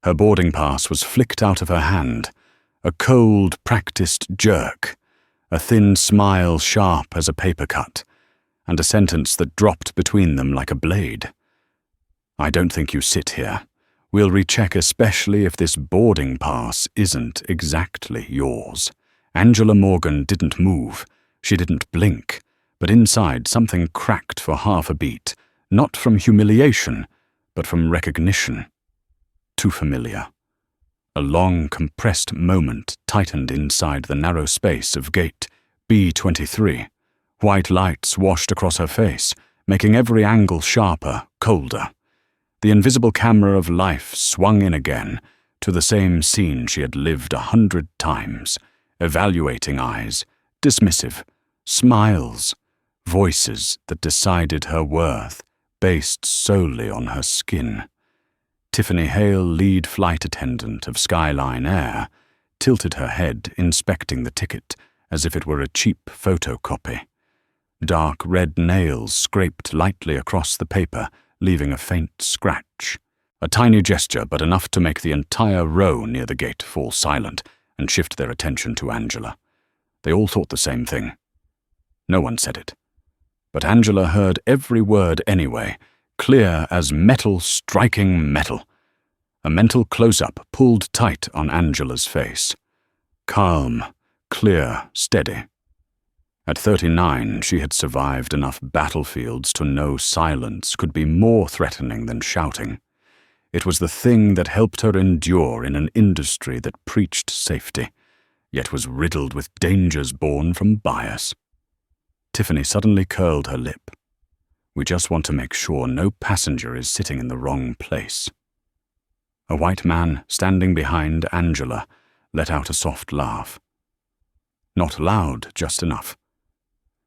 Her boarding pass was flicked out of her hand, a cold, practiced jerk, a thin smile sharp as a paper cut, and a sentence that dropped between them like a blade. "I don't think you sit here. We'll recheck especially if this boarding pass isn't exactly yours." Angela Morgan didn't move. She didn't blink, but inside something cracked for half a beat, not from humiliation, but from recognition. Too familiar. A long, compressed moment tightened inside the narrow space of gate B23. White lights washed across her face, making every angle sharper, colder. The invisible camera of life swung in again to the same scene she had lived 100 times, evaluating eyes, dismissive, smiles, voices that decided her worth based solely on her skin. Tiffany Hale, lead flight attendant of Skyline Air, tilted her head, inspecting the ticket as if it were a cheap photocopy. Dark red nails scraped lightly across the paper, leaving a faint scratch. A tiny gesture, but enough to make the entire row near the gate fall silent and shift their attention to Angela. They all thought the same thing. No one said it. But Angela heard every word anyway, clear as metal striking metal. A mental close-up pulled tight on Angela's face. Calm, clear, steady. At 39, she had survived enough battlefields to know silence could be more threatening than shouting. It was the thing that helped her endure in an industry that preached safety, yet was riddled with dangers born from bias. Tiffany suddenly curled her lip. "We just want to make sure no passenger is sitting in the wrong place." A white man standing behind Angela let out a soft laugh. Not loud, just enough.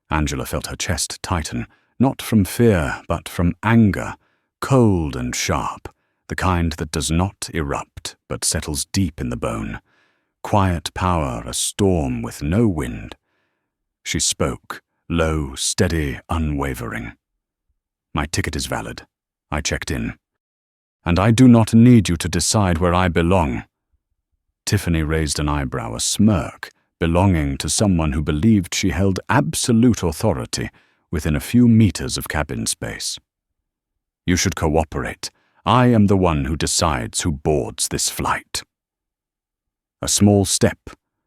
Angela felt her chest tighten, not from fear, but from anger, cold and sharp, the kind that does not erupt, but settles deep in the bone. Quiet power, a storm with no wind. She spoke, low, steady, unwavering. "My ticket is valid. I checked in. And I do not need you to decide where I belong." Tiffany raised an eyebrow, a smirk, belonging to someone who believed she held absolute authority within a few meters of cabin space. "You should cooperate. I am the one who decides who boards this flight." A small step,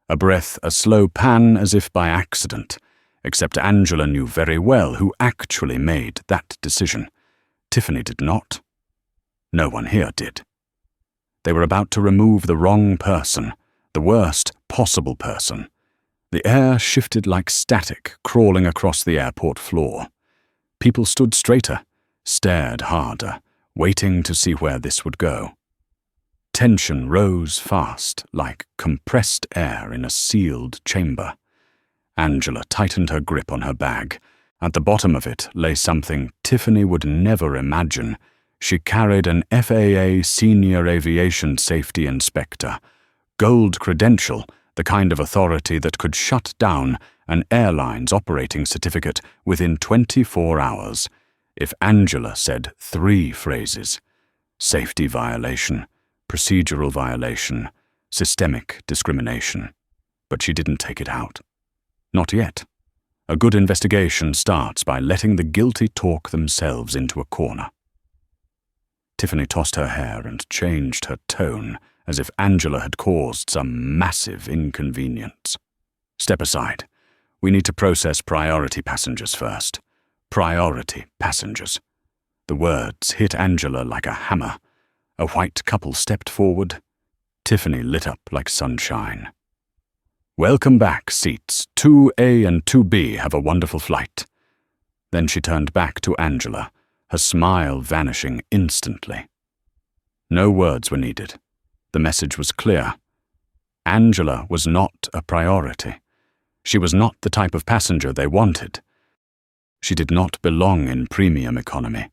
a breath, a slow pan as if by accident, except Angela knew very well who actually made that decision. Tiffany did not. No one here did. They were about to remove the wrong person, the worst possible person. The air shifted like static crawling across the airport floor. People stood straighter, stared harder, waiting to see where this would go. Tension rose fast, like compressed air in a sealed chamber. Angela tightened her grip on her bag. At the bottom of it lay something Tiffany would never imagine. She carried an FAA Senior Aviation Safety Inspector, gold credential, the kind of authority that could shut down an airline's operating certificate within 24 hours if Angela said 3 phrases: safety violation, procedural violation, systemic discrimination. But she didn't take it out. Not yet. A good investigation starts by letting the guilty talk themselves into a corner. Tiffany tossed her hair and changed her tone as if Angela had caused some massive inconvenience. "Step aside. We need to process priority passengers first. Priority passengers." The words hit Angela like a hammer. A white couple stepped forward. Tiffany lit up like sunshine. "Welcome back, seats 2A and 2B. Have a wonderful flight." Then she turned back to Angela, her smile vanishing instantly. No words were needed. The message was clear. Angela was not a priority. She was not the type of passenger they wanted. She did not belong in premium economy.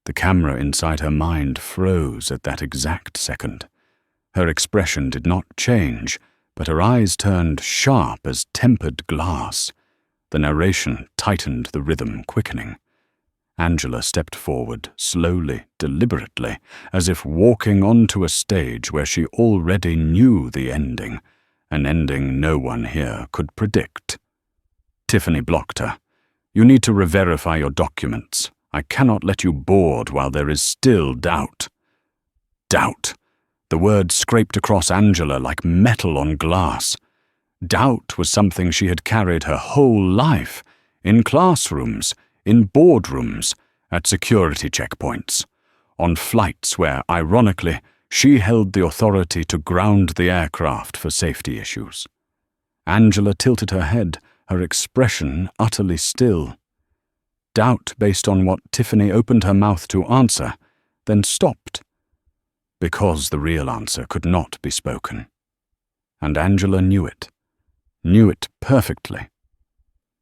The camera inside her mind froze at that exact second. Her expression did not change, but her eyes turned sharp as tempered glass. The narration tightened the rhythm, quickening. Angela stepped forward, slowly, deliberately, as if walking onto a stage where she already knew the ending, an ending no one here could predict. Tiffany blocked her. "You need to re-verify your documents. I cannot let you board while there is still doubt." Doubt. The word scraped across Angela like metal on glass. Doubt was something she had carried her whole life, in classrooms, in boardrooms, at security checkpoints, on flights where, ironically, she held the authority to ground the aircraft for safety issues. Angela tilted her head, her expression utterly still. Doubt based on what Tiffany opened her mouth to answer, then stopped. Because the real answer could not be spoken. And Angela knew it perfectly.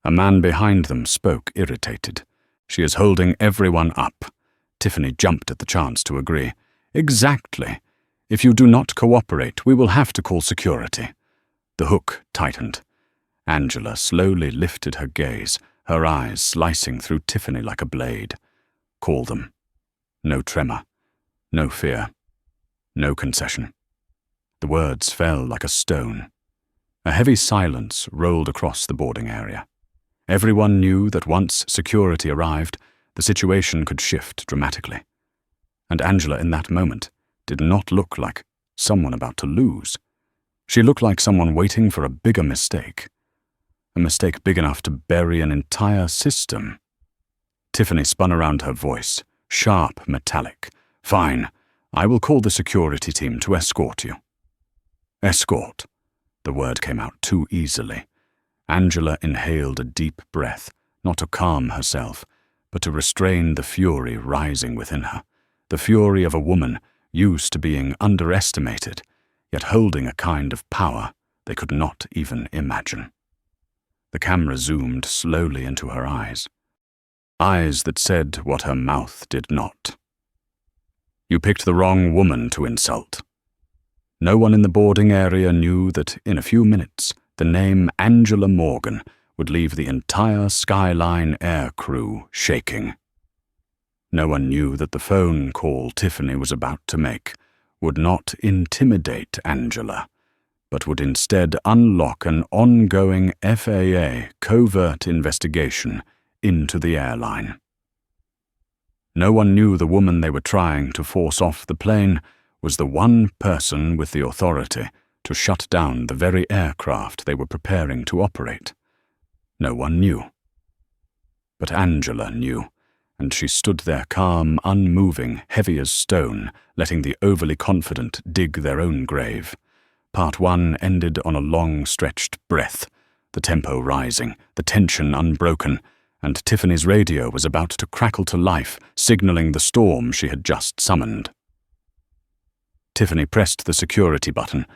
A man behind them spoke, irritated. "She is holding everyone up." Tiffany jumped at the chance to agree. "Exactly. If you do not cooperate, we will have to call security." The hook tightened. Angela slowly lifted her gaze, her eyes slicing through Tiffany like a blade. Call them. No tremor. No fear. No concession. The words fell like a stone. A heavy silence rolled across the boarding area. Everyone knew that once security arrived, the situation could shift dramatically. And Angela, in that moment, did not look like someone about to lose. She looked like someone waiting for a bigger mistake. A mistake big enough to bury an entire system. Tiffany spun around her voice, sharp, metallic. "Fine. I will call the security team to escort you." Escort. The word came out too easily. Angela inhaled a deep breath, not to calm herself, but to restrain the fury rising within her, the fury of a woman used to being underestimated, yet holding a kind of power they could not even imagine. The camera zoomed slowly into her eyes. Eyes that said what her mouth did not. "You picked the wrong woman to insult." No one in the boarding area knew that in a few minutes the name Angela Morgan would leave the entire Skyline air crew shaking. No one knew that the phone call Tiffany was about to make would not intimidate Angela, but would instead unlock an ongoing FAA covert investigation into the airline. No one knew the woman they were trying to force off the plane was the one person with the authority to shut down the very aircraft they were preparing to operate. No one knew. But Angela knew, and she stood there calm, unmoving, heavy as stone, letting the overly confident dig their own grave. Part 1 ended on a long-stretched breath, the tempo rising, the tension unbroken, and Tiffany's radio was about to crackle to life, signaling the storm she had just summoned. Tiffany pressed the security button,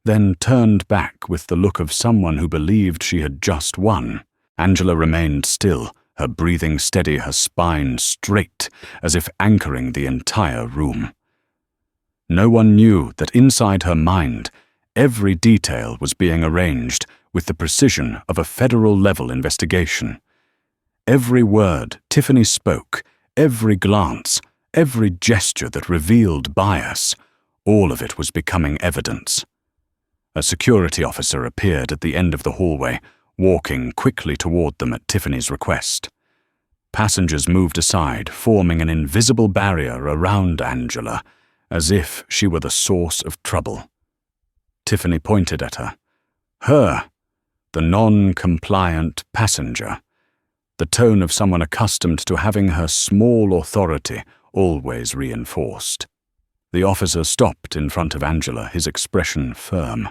then turned back with the look of someone who believed she had just won. Angela remained still, her breathing steady, her spine straight, as if anchoring the entire room. No one knew that inside her mind, every detail was being arranged with the precision of a federal-level investigation. Every word Tiffany spoke, every glance, every gesture that revealed bias, all of it was becoming evidence. A security officer appeared at the end of the hallway, walking quickly toward them at Tiffany's request. Passengers moved aside, forming an invisible barrier around Angela, as if she were the source of trouble. Tiffany pointed at her. Her, the non-compliant passenger, the tone of someone accustomed to having her small authority always reinforced. The officer stopped in front of Angela, his expression firm.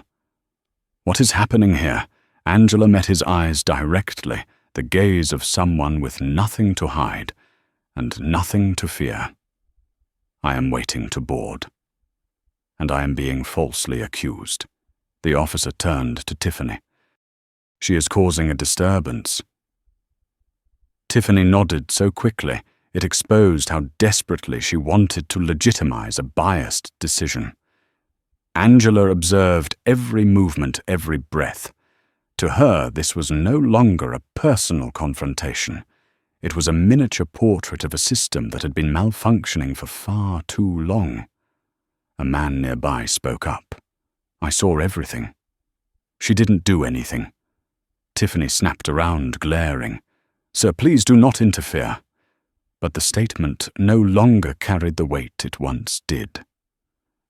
"What is happening here?" Angela met his eyes directly, the gaze of someone with nothing to hide and nothing to fear. "I am waiting to board. And I am being falsely accused." The officer turned to Tiffany. "She is causing a disturbance." Tiffany nodded so quickly, it exposed how desperately she wanted to legitimize a biased decision. Angela observed every movement, every breath. To her, this was no longer a personal confrontation. It was a miniature portrait of a system that had been malfunctioning for far too long. A man nearby spoke up. I saw everything. She didn't do anything. Tiffany snapped around, glaring. Sir, please do not interfere. But the statement no longer carried the weight it once did.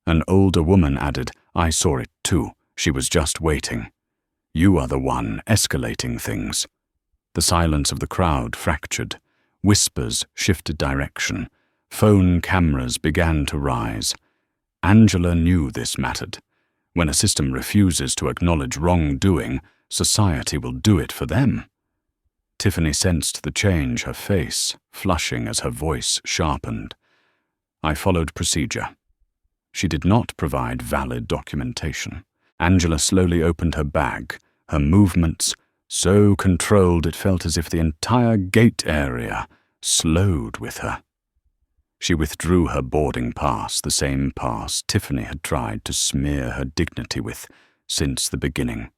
An older woman added, I saw it too. She was just waiting. You are the one escalating things. The silence of the crowd fractured. Whispers shifted direction. Phone cameras began to rise. Angela knew this mattered. When a system refuses to acknowledge wrongdoing, society will do it for them. Tiffany sensed the change, her face flushing as her voice sharpened. I followed procedure. She did not provide valid documentation. Angela slowly opened her bag, her movements so controlled it felt as if the entire gate area slowed with her. She withdrew her boarding pass, the same pass Tiffany had tried to smear her dignity with since the beginning.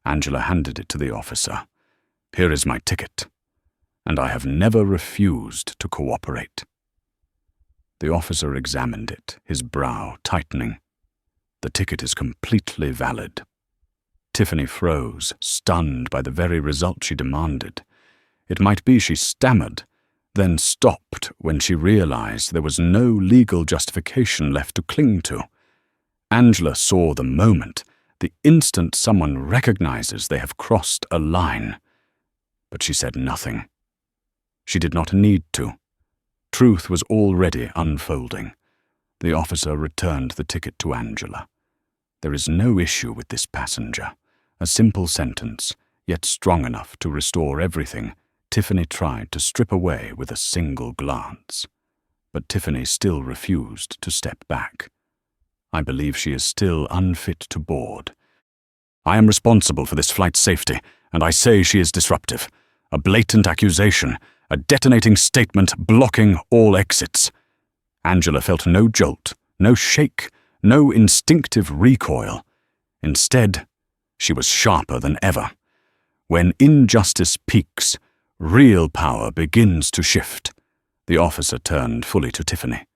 Angela handed it to the officer. Here is my ticket, and I have never refused to cooperate. The officer examined it, his brow tightening. The ticket is completely valid. Tiffany froze, stunned by the very result she demanded. It might be she stammered, then stopped when she realized there was no legal justification left to cling to. Angela saw the moment, the instant someone recognizes they have crossed a line. But she said nothing. She did not need to. Truth was already unfolding. The officer returned the ticket to Angela. There is no issue with this passenger. A simple sentence, yet strong enough to restore everything Tiffany tried to strip away with a single glance. But Tiffany still refused to step back. I believe she is still unfit to board. I am responsible for this flight's safety, and I say she is disruptive. A blatant accusation, a detonating statement blocking all exits. Angela felt no jolt, no shake, no instinctive recoil. Instead, she was sharper than ever. When injustice peaks, real power begins to shift. The officer turned fully to Tiffany.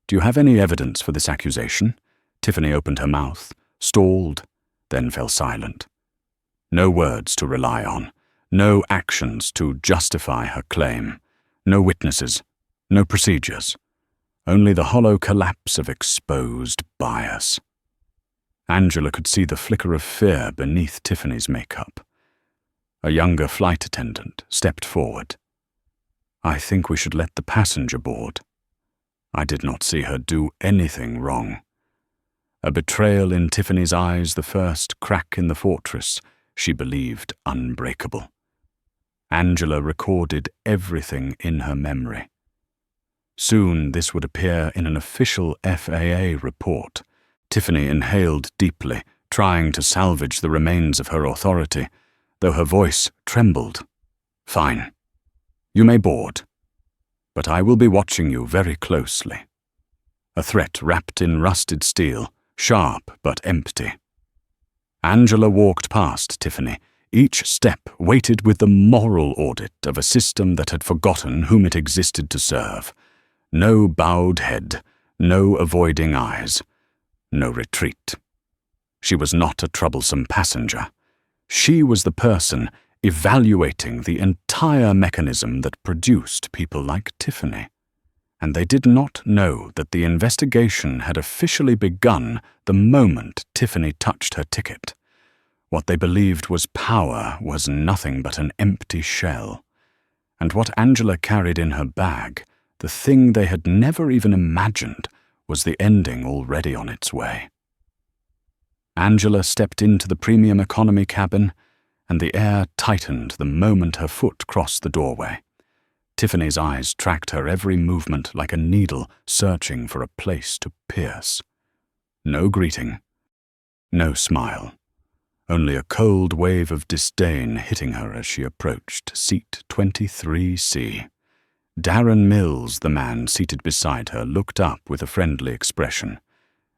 Do you have any evidence for this accusation? Tiffany opened her mouth, stalled, then fell silent. No words to rely on, no actions to justify her claim, no witnesses, no procedures, only the hollow collapse of exposed bias. Angela could see the flicker of fear beneath Tiffany's makeup. A younger flight attendant stepped forward. I think we should let the passenger board. I did not see her do anything wrong. A betrayal in Tiffany's eyes, the first crack in the fortress she believed unbreakable. Angela recorded everything in her memory. Soon this would appear in an official FAA report. Tiffany inhaled deeply, trying to salvage the remains of her authority, though her voice trembled. Fine. You may board. But I will be watching you very closely. A threat wrapped in rusted steel, sharp but empty. Angela walked past Tiffany, each step weighted with the moral audit of a system that had forgotten whom it existed to serve. No bowed head, no avoiding eyes, no retreat. She was not a troublesome passenger. She was the person evaluating the entire mechanism that produced people like Tiffany. And they did not know that the investigation had officially begun the moment Tiffany touched her ticket. What they believed was power was nothing but an empty shell. And what Angela carried in her bag, the thing they had never even imagined, was the ending already on its way. Angela stepped into the premium economy cabin, and the air tightened the moment her foot crossed the doorway. Tiffany's eyes tracked her every movement like a needle searching for a place to pierce. No greeting, no smile, only a cold wave of disdain hitting her as she approached seat 23C. Darren Mills, the man seated beside her, looked up with a friendly expression.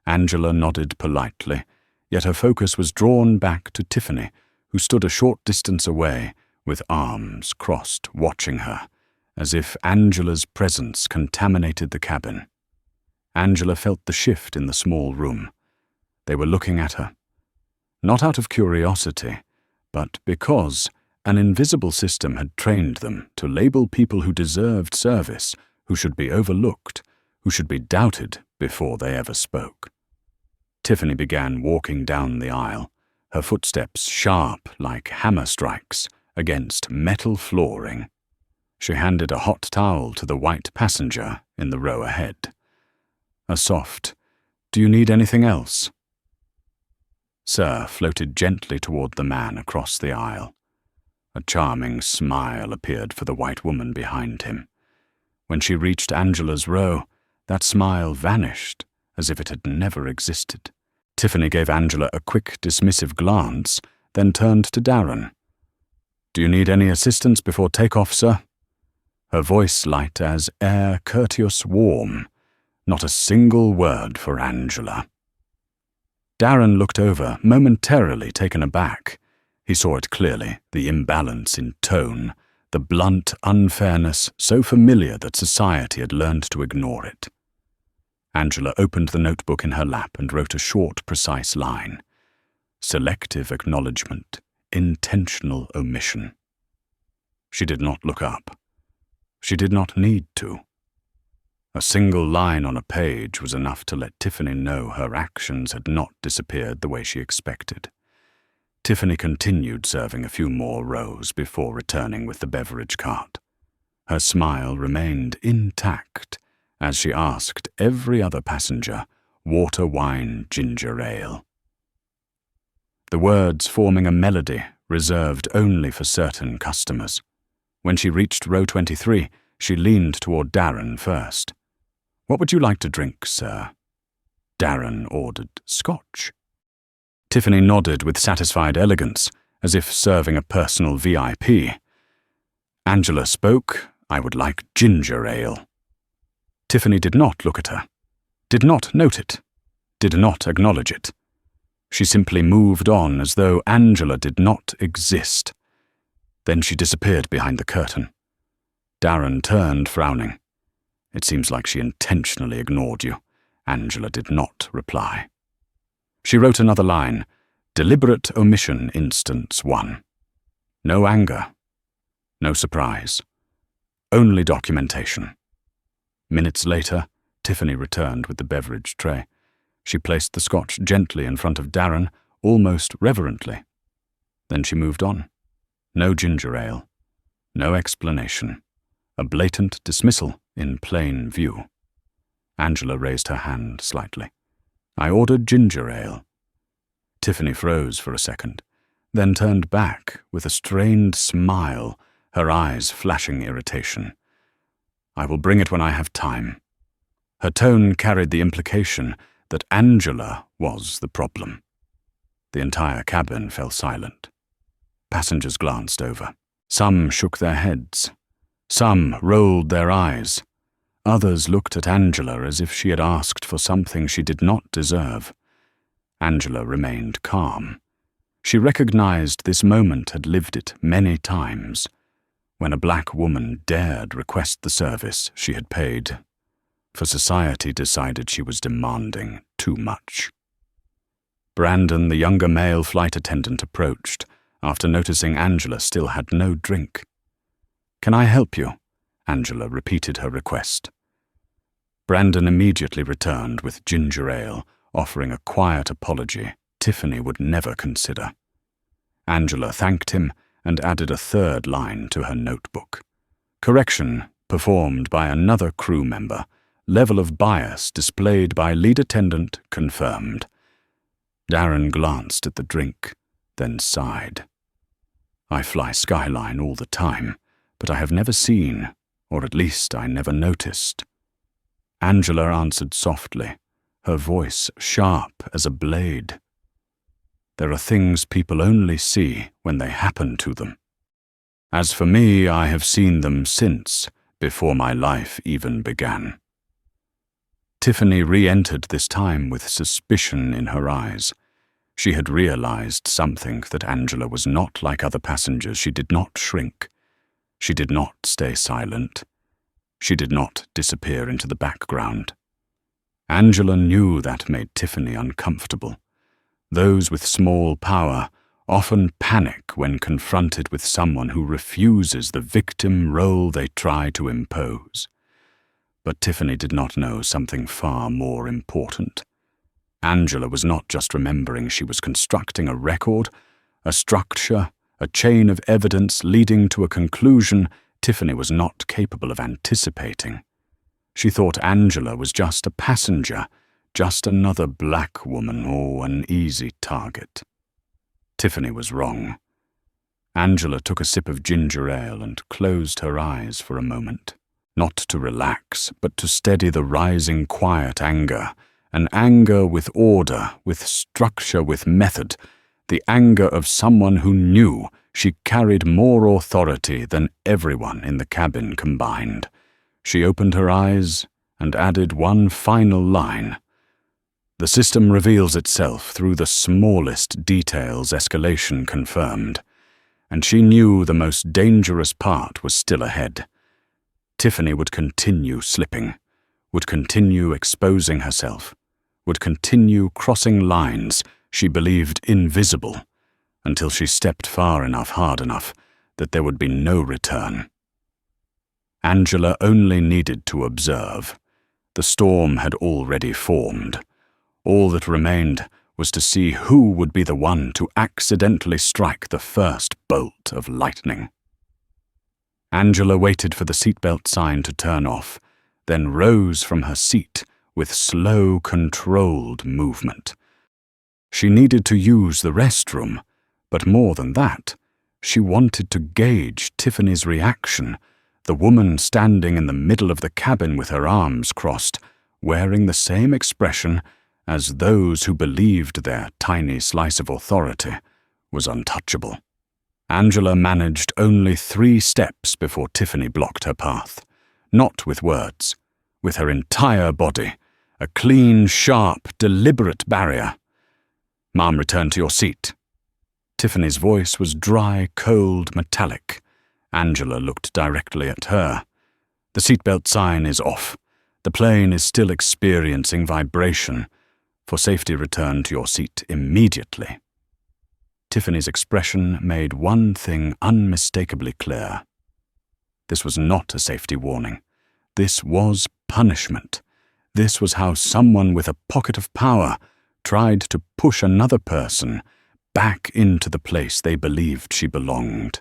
Angela nodded politely, yet her focus was drawn back to Tiffany, who stood a short distance away, with arms crossed, watching her, as if Angela's presence contaminated the cabin. Angela felt the shift in the small room. They were looking at her, not out of curiosity, but because an invisible system had trained them to label people who deserved service, who should be overlooked, who should be doubted before they ever spoke. Tiffany began walking down the aisle, her footsteps sharp like hammer strikes against metal flooring. She handed a hot towel to the white passenger in the row ahead. A soft, "Do you need anything else?" Sir floated gently toward the man across the aisle. A charming smile appeared for the white woman behind him. When she reached Angela's row, that smile vanished as if it had never existed. Tiffany gave Angela a quick, dismissive glance, then turned to Darren. "Do you need any assistance before takeoff, sir?" Her voice light as air courteous warm, not a single word for Angela. Darren looked over, momentarily taken aback. He saw it clearly, the imbalance in tone, the blunt unfairness so familiar that society had learned to ignore it. Angela opened the notebook in her lap and wrote a short, precise line. Selective acknowledgement, intentional omission. She did not look up. She did not need to. A single line on a page was enough to let Tiffany know her actions had not disappeared the way she expected. Tiffany continued serving a few more rows before returning with the beverage cart. Her smile remained intact as she asked every other passenger, "Water, wine, ginger ale." The words forming a melody reserved only for certain customers. When she reached row 23, she leaned toward Darren first. "What would you like to drink, sir?" Darren ordered scotch. Tiffany nodded with satisfied elegance, as if serving a personal VIP. Angela spoke, "I would like ginger ale." Tiffany did not look at her, did not note it, did not acknowledge it. She simply moved on as though Angela did not exist. Then she disappeared behind the curtain. Darren turned, frowning. "It seems like she intentionally ignored you." Angela did not reply. She wrote another line, "Deliberate omission instance 1. No anger. No surprise. Only documentation." Minutes later, Tiffany returned with the beverage tray. She placed the scotch gently in front of Darren, almost reverently. Then she moved on. No ginger ale. No explanation. A blatant dismissal in plain view. Angela raised her hand slightly. "I ordered ginger ale." Tiffany froze for a second, then turned back with a strained smile, her eyes flashing irritation. "I will bring it when I have time." Her tone carried the implication that Angela was the problem. The entire cabin fell silent. Passengers glanced over. Some shook their heads. Some rolled their eyes. Others looked at Angela as if she had asked for something she did not deserve. Angela remained calm. She recognized this moment had lived it many times, when a black woman dared request the service she had paid, for society decided she was demanding too much. Brandon, the younger male flight attendant, approached after noticing Angela still had no drink. "Can I help you?" Angela repeated her request. Brandon immediately returned with ginger ale, offering a quiet apology Tiffany would never consider. Angela thanked him and added a third line to her notebook. "Correction performed by another crew member. Level of bias displayed by lead attendant confirmed." Darren glanced at the drink, then sighed. "I fly Skyline all the time, but I have never seen, or at least I never noticed." Angela answered softly, her voice sharp as a blade. "There are things people only see when they happen to them. As for me, I have seen them since, before my life even began." Tiffany re-entered this time with suspicion in her eyes. She had realized something, that Angela was not like other passengers. She did not shrink. She did not stay silent. She did not disappear into the background. Angela knew that made Tiffany uncomfortable. Those with small power often panic when confronted with someone who refuses the victim role they try to impose. But Tiffany did not know something far more important. Angela was not just remembering, she was constructing a record, a structure, a chain of evidence leading to a conclusion Tiffany was not capable of anticipating. She thought Angela was just a passenger, just another black woman, or an easy target. Tiffany was wrong. Angela took a sip of ginger ale and closed her eyes for a moment, not to relax, but to steady the rising quiet anger, an anger with order, with structure, with method, the anger of someone who knew she carried more authority than everyone in the cabin combined. She opened her eyes and added one final line. The system reveals itself through the smallest details, escalation confirmed, and she knew the most dangerous part was still ahead. Tiffany would continue slipping, would continue exposing herself, would continue crossing lines she believed invisible, until she stepped far enough, hard enough, that there would be no return. Angela only needed to observe. The storm had already formed. All that remained was to see who would be the one to accidentally strike the first bolt of lightning. Angela waited for the seatbelt sign to turn off, then rose from her seat with slow, controlled movement. She needed to use the restroom, but more than that, she wanted to gauge Tiffany's reaction, the woman standing in the middle of the cabin with her arms crossed, wearing the same expression as those who believed their tiny slice of authority was untouchable. Angela managed only 3 steps before Tiffany blocked her path, not with words, with her entire body, a clean, sharp, deliberate barrier. "Ma'am, return to your seat." Tiffany's voice was dry, cold, metallic. Angela looked directly at her. "The seatbelt sign is off. The plane is still experiencing vibration. For safety, return to your seat immediately." Tiffany's expression made one thing unmistakably clear. This was not a safety warning. This was punishment. This was how someone with a pocket of power tried to push another person back into the place they believed she belonged.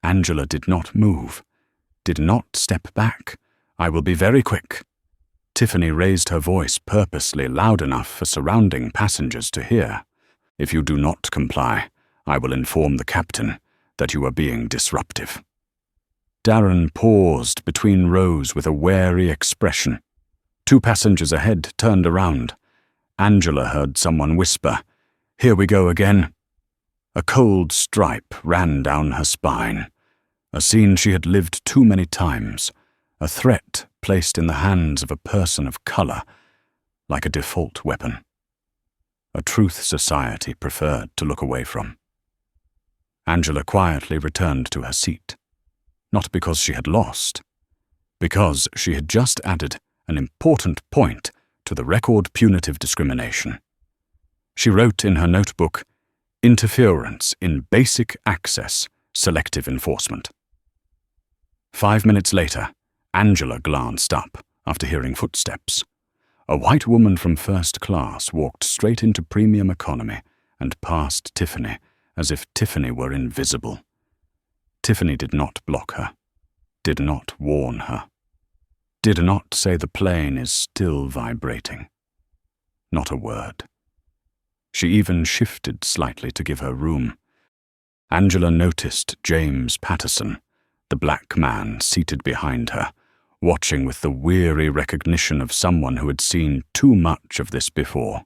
Angela did not move, did not step back. "I will be very quick." Tiffany raised her voice purposely loud enough for surrounding passengers to hear. "If you do not comply, I will inform the captain that you are being disruptive." Darren paused between rows with a wary expression. 2 passengers ahead turned around. Angela heard someone whisper, "Here we go again." A cold stripe ran down her spine. A scene she had lived too many times, a threat placed in the hands of a person of color, like a default weapon. A truth society preferred to look away from. Angela quietly returned to her seat, not because she had lost, because she had just added an important point to the record punitive discrimination. She wrote in her notebook, "Interference in basic access, selective enforcement." 5 minutes later, Angela glanced up after hearing footsteps. A white woman from first class walked straight into premium economy and past Tiffany as if Tiffany were invisible. Tiffany did not block her, did not warn her, did not say the plane is still vibrating. Not a word. She even shifted slightly to give her room. Angela noticed James Patterson, the black man seated behind her, watching with the weary recognition of someone who had seen too much of this before.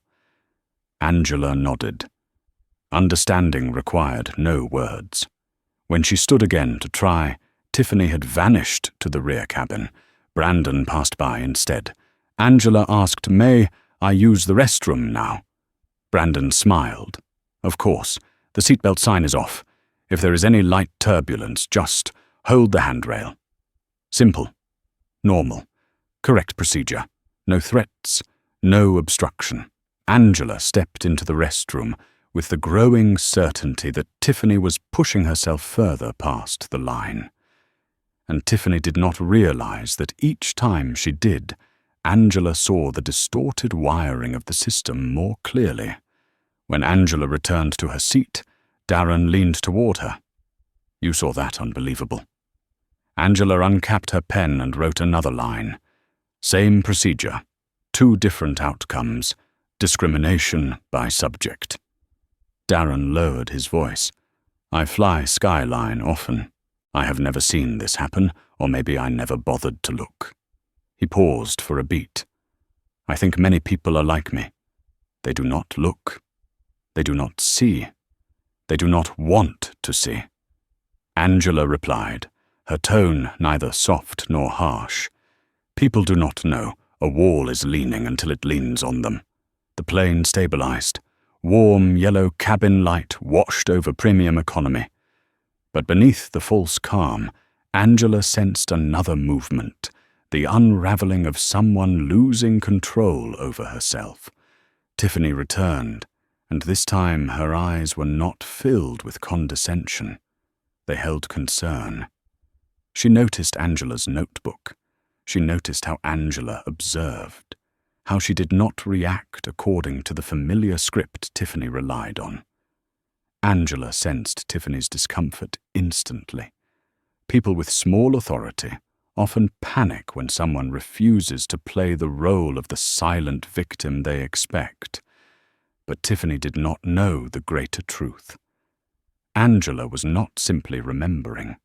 Angela nodded. Understanding required no words. When she stood again to try, Tiffany had vanished to the rear cabin. Brandon passed by instead. Angela asked, "May I use the restroom now?" Brandon smiled. Of course, the seatbelt sign is off. If there is any light turbulence, just hold the handrail. Simple. Normal. Correct procedure. No threats. No obstruction. Angela stepped into the restroom with the growing certainty that Tiffany was pushing herself further past the line. And Tiffany did not realize that each time she did, Angela saw the distorted wiring of the system more clearly. When Angela returned to her seat, Darren leaned toward her. You saw that unbelievable. Angela uncapped her pen and wrote another line. Same procedure. 2 different outcomes. Discrimination by subject. Darren lowered his voice. I fly Skyline often. I have never seen this happen, or maybe I never bothered to look. He paused for a beat. I think many people are like me. They do not look. They do not see. They do not want to see. Angela replied, her tone neither soft nor harsh. People do not know. A wall is leaning until it leans on them. The plane stabilized. Warm yellow cabin light washed over premium economy. But beneath the false calm, Angela sensed another movement, the unraveling of someone losing control over herself. Tiffany returned, and this time her eyes were not filled with condescension. They held concern. She noticed Angela's notebook. She noticed how Angela observed, how she did not react according to the familiar script Tiffany relied on. Angela sensed Tiffany's discomfort instantly. People with small authority often panic when someone refuses to play the role of the silent victim they expect. But Tiffany did not know the greater truth. Angela was not simply remembering.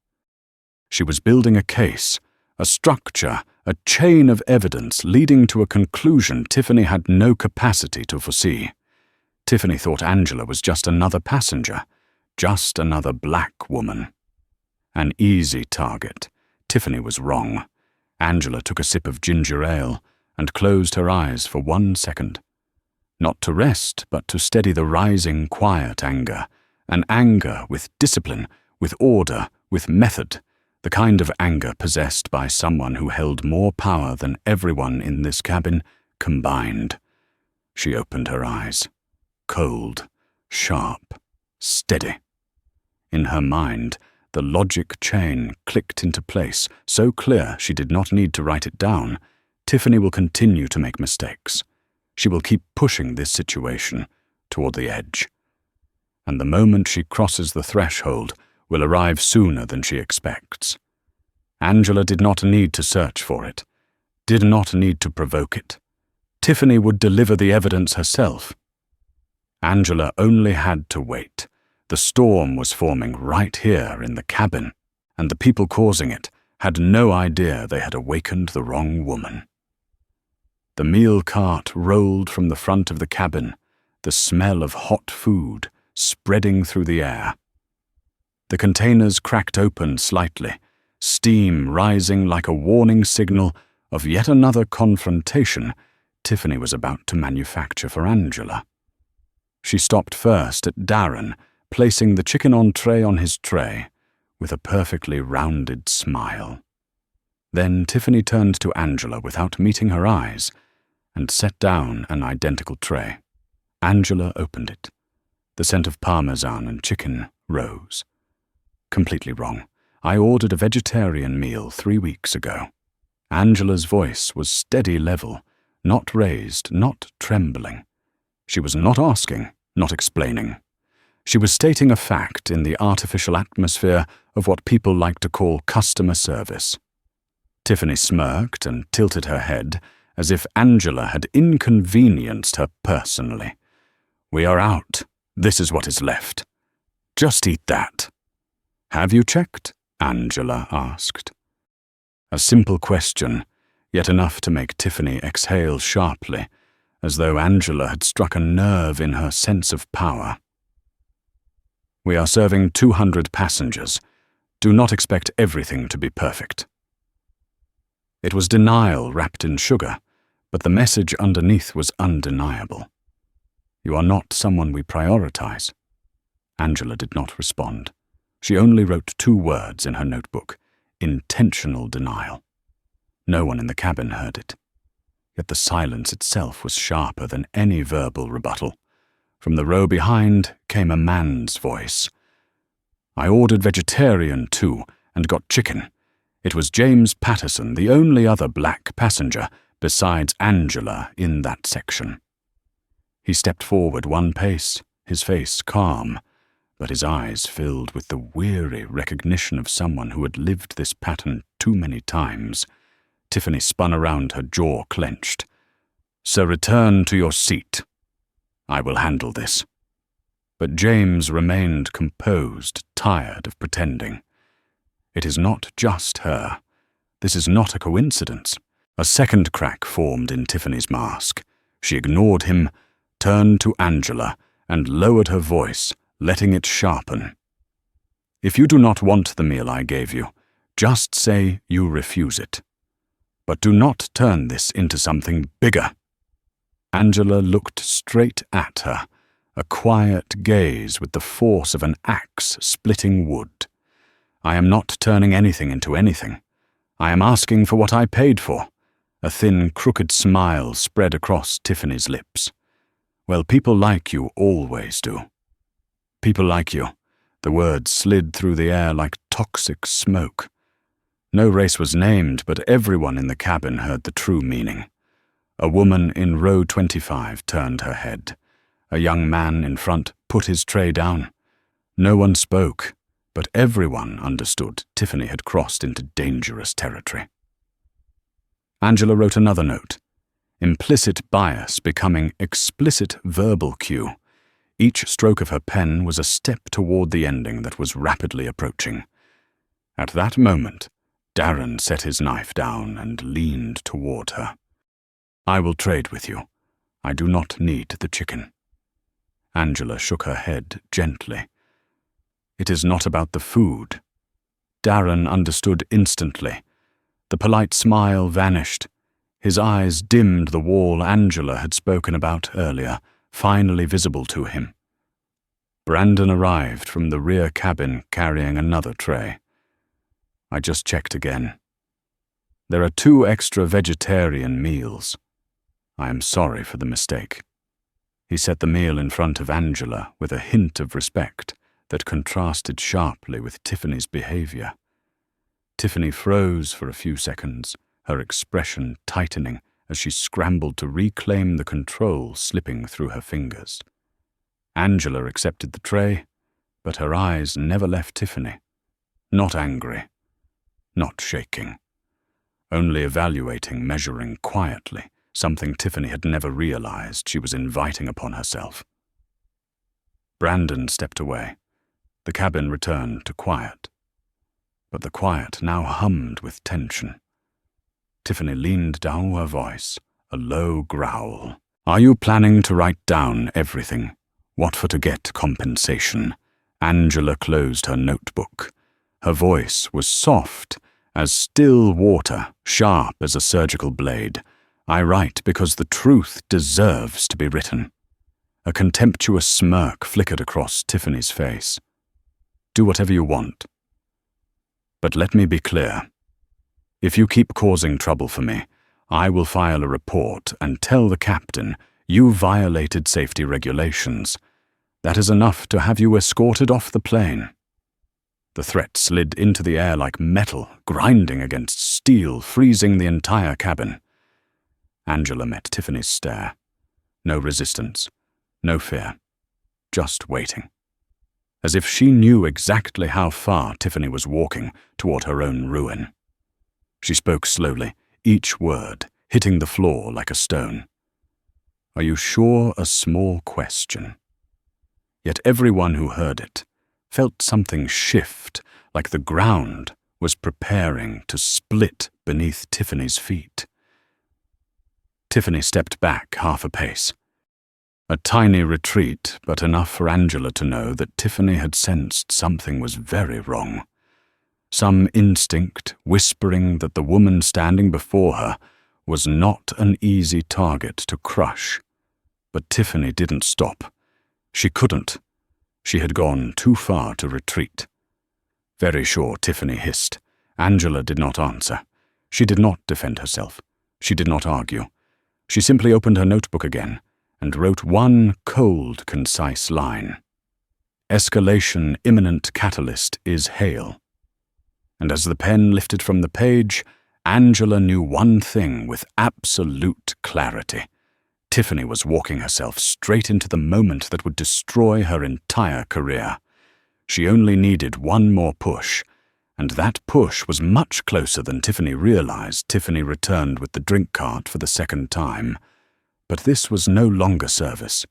She was building a case, a structure, a chain of evidence leading to a conclusion Tiffany had no capacity to foresee. Tiffany thought Angela was just another passenger, just another black woman. An easy target. Tiffany was wrong. Angela took a sip of ginger ale and closed her eyes for 1 second. Not to rest, but to steady the rising quiet anger. An anger with discipline, with order, with method. The kind of anger possessed by someone who held more power than everyone in this cabin combined. She opened her eyes. Cold, sharp, steady. In her mind, the logic chain clicked into place, so clear she did not need to write it down. Tiffany will continue to make mistakes. She will keep pushing this situation toward the edge. And the moment she crosses the threshold will arrive sooner than she expects. Angela did not need to search for it, did not need to provoke it. Tiffany would deliver the evidence herself. Angela only had to wait. The storm was forming right here in the cabin, and the people causing it had no idea they had awakened the wrong woman. The meal cart rolled from the front of the cabin, the smell of hot food spreading through the air. The containers cracked open slightly, steam rising like a warning signal of yet another confrontation Tiffany was about to manufacture for Angela. She stopped first at Darren, placing the chicken entree on his tray with a perfectly rounded smile. Then Tiffany turned to Angela without meeting her eyes and set down an identical tray. Angela opened it. The scent of parmesan and chicken rose. Completely wrong. I ordered a vegetarian meal 3 weeks ago. Angela's voice was steady level, not raised, not trembling. She was not asking, not explaining. She was stating a fact in the artificial atmosphere of what people like to call customer service. Tiffany smirked and tilted her head as if Angela had inconvenienced her personally. We are out. This is what is left. Just eat that. Have you checked? Angela asked. A simple question, yet enough to make Tiffany exhale sharply, as though Angela had struck a nerve in her sense of power. We are serving 200 passengers. Do not expect everything to be perfect. It was denial wrapped in sugar, but the message underneath was undeniable. You are not someone we prioritize." Angela did not respond. She only wrote 2 words in her notebook: intentional denial. No one in the cabin heard it. Yet the silence itself was sharper than any verbal rebuttal. From the row behind came a man's voice. "I ordered vegetarian too, and got chicken." It was James Patterson, the only other black passenger, besides Angela, in that section. He stepped forward 1 pace, his face calm, but his eyes filled with the weary recognition of someone who had lived this pattern too many times. Tiffany spun around, her jaw clenched. "Sir, return to your seat. I will handle this." But James remained composed, tired of pretending. It is not just her. This is not a coincidence. A second crack formed in Tiffany's mask. She ignored him, turned to Angela, and lowered her voice, letting it sharpen. "If you do not want the meal I gave you, just say you refuse it. But do not turn this into something bigger." Angela looked straight at her, a quiet gaze with the force of an axe splitting wood. "I am not turning anything into anything. I am asking for what I paid for." A thin, crooked smile spread across Tiffany's lips. "Well, people like you always do." "People like you." The words slid through the air like toxic smoke. No race was named, but everyone in the cabin heard the true meaning. A woman in row 25 turned her head. A young man in front put his tray down. No one spoke, but everyone understood Tiffany had crossed into dangerous territory. Angela wrote another note. Implicit bias becoming explicit verbal cue. Each stroke of her pen was a step toward the ending that was rapidly approaching. At that moment, Darren set his knife down and leaned toward her. "I will trade with you. I do not need the chicken." Angela shook her head gently. "It is not about the food." Darren understood instantly. The polite smile vanished. His eyes dimmed the wall Angela had spoken about earlier, finally visible to him. Brandon arrived from the rear cabin carrying another tray. "I just checked again. There are 2 extra vegetarian meals. I am sorry for the mistake." He set the meal in front of Angela with a hint of respect that contrasted sharply with Tiffany's behavior. Tiffany froze for a few seconds, her expression tightening as she scrambled to reclaim the control slipping through her fingers. Angela accepted the tray, but her eyes never left Tiffany. Not angry, not shaking. Only evaluating, measuring quietly, something Tiffany had never realized she was inviting upon herself. Brandon stepped away. The cabin returned to quiet. But the quiet now hummed with tension. Tiffany leaned down her voice, a low growl. "Are you planning to write down everything? What for to get compensation?" Angela closed her notebook. Her voice was soft as still water, sharp as a surgical blade. "I write because the truth deserves to be written." A contemptuous smirk flickered across Tiffany's face. "Do whatever you want. But let me be clear. If you keep causing trouble for me, I will file a report and tell the captain you violated safety regulations. That is enough to have you escorted off the plane." The threat slid into the air like metal, grinding against steel, freezing the entire cabin. Angela met Tiffany's stare. No resistance, no fear, just waiting. As if she knew exactly how far Tiffany was walking toward her own ruin. She spoke slowly, each word hitting the floor like a stone. "Are you sure a small question?" Yet everyone who heard it felt something shift, like the ground was preparing to split beneath Tiffany's feet. Tiffany stepped back half a pace. A tiny retreat, but enough for Angela to know that Tiffany had sensed something was very wrong. Some instinct whispering that the woman standing before her was not an easy target to crush. But Tiffany didn't stop. She couldn't. She had gone too far to retreat. "Very sure," Tiffany hissed. Angela did not answer. She did not defend herself. She did not argue. She simply opened her notebook again and wrote one cold, concise line. "Escalation imminent catalyst is hail." And as the pen lifted from the page, Angela knew one thing with absolute clarity. Tiffany was walking herself straight into the moment that would destroy her entire career. She only needed one more push, and that push was much closer than Tiffany realized. Tiffany returned with the drink cart for the second time. But this was no longer service.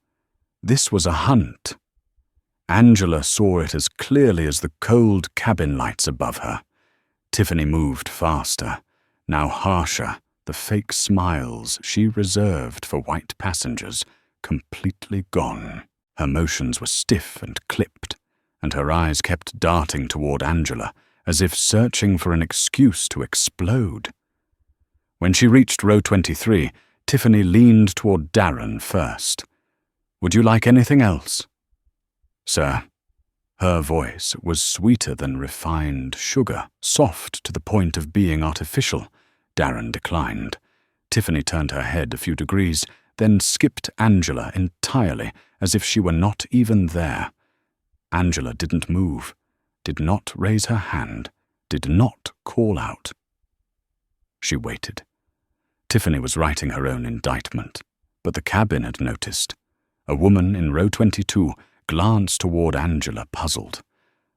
This was a hunt. Angela saw it as clearly as the cold cabin lights above her. Tiffany moved faster, now harsher, the fake smiles she reserved for white passengers completely gone. Her motions were stiff and clipped, and her eyes kept darting toward Angela, as if searching for an excuse to explode. When she reached row 23, Tiffany leaned toward Darren first. "Would you like anything else?" "Sir." Her voice was sweeter than refined sugar, soft to the point of being artificial. Darren declined. Tiffany turned her head a few degrees, then skipped Angela entirely, as if she were not even there. Angela didn't move, did not raise her hand, did not call out. She waited. Tiffany was writing her own indictment, but the cabin had noticed. A woman in row 22 glanced toward Angela, puzzled.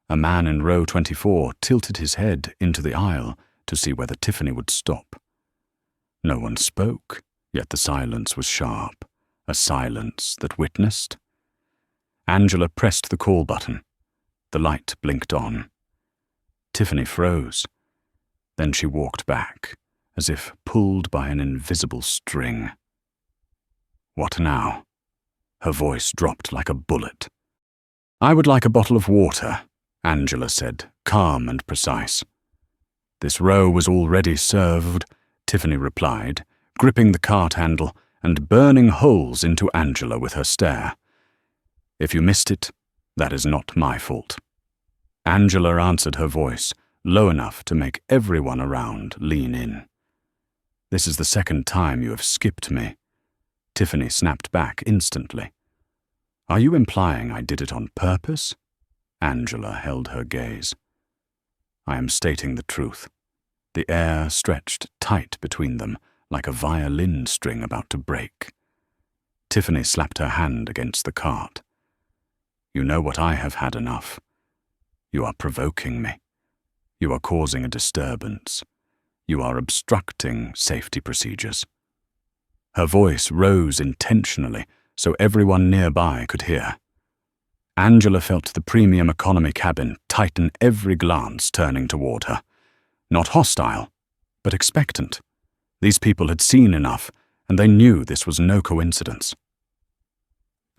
A man in row 24 tilted his head into the aisle to see whether Tiffany would stop. No one spoke, yet the silence was sharp, a silence that witnessed. Angela pressed the call button. The light blinked on. Tiffany froze. Then she walked back, as if pulled by an invisible string. "What now?" Her voice dropped like a bullet. "I would like a bottle of water," Angela said, calm and precise. "This row was already served," Tiffany replied, gripping the cart handle and burning holes into Angela with her stare. "If you missed it, that is not my fault." Angela answered her voice, low enough to make everyone around lean in. "This is the second time you have skipped me." Tiffany snapped back instantly. "Are you implying I did it on purpose?" Angela held her gaze. "I am stating the truth." The air stretched tight between them, like a violin string about to break. Tiffany slapped her hand against the cart. "You know what I have had enough. You are provoking me. You are causing a disturbance. You are obstructing safety procedures." Her voice rose intentionally so everyone nearby could hear. Angela felt the premium economy cabin tighten every glance turning toward her. Not hostile, but expectant. These people had seen enough, and they knew this was no coincidence.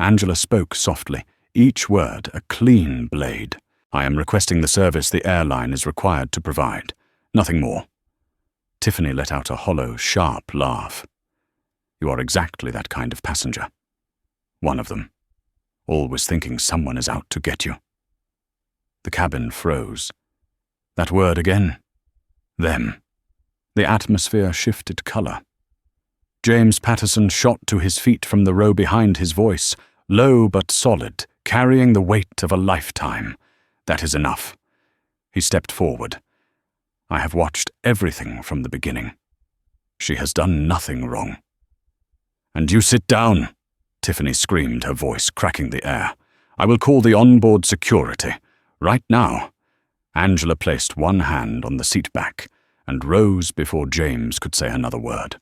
Angela spoke softly, each word a clean blade. "I am requesting the service the airline is required to provide. Nothing more." Tiffany let out a hollow, sharp laugh. "You are exactly that kind of passenger. One of them. Always thinking someone is out to get you." The cabin froze. That word again. Them. The atmosphere shifted color. James Patterson shot to his feet from the row behind his voice, low but solid, carrying the weight of a lifetime. "That is enough." He stepped forward. "I have watched everything from the beginning. She has done nothing wrong." "And you sit down," Tiffany screamed, her voice cracking the air. "I will call the onboard security. Right now." Angela placed one hand on the seat back and rose before James could say another word.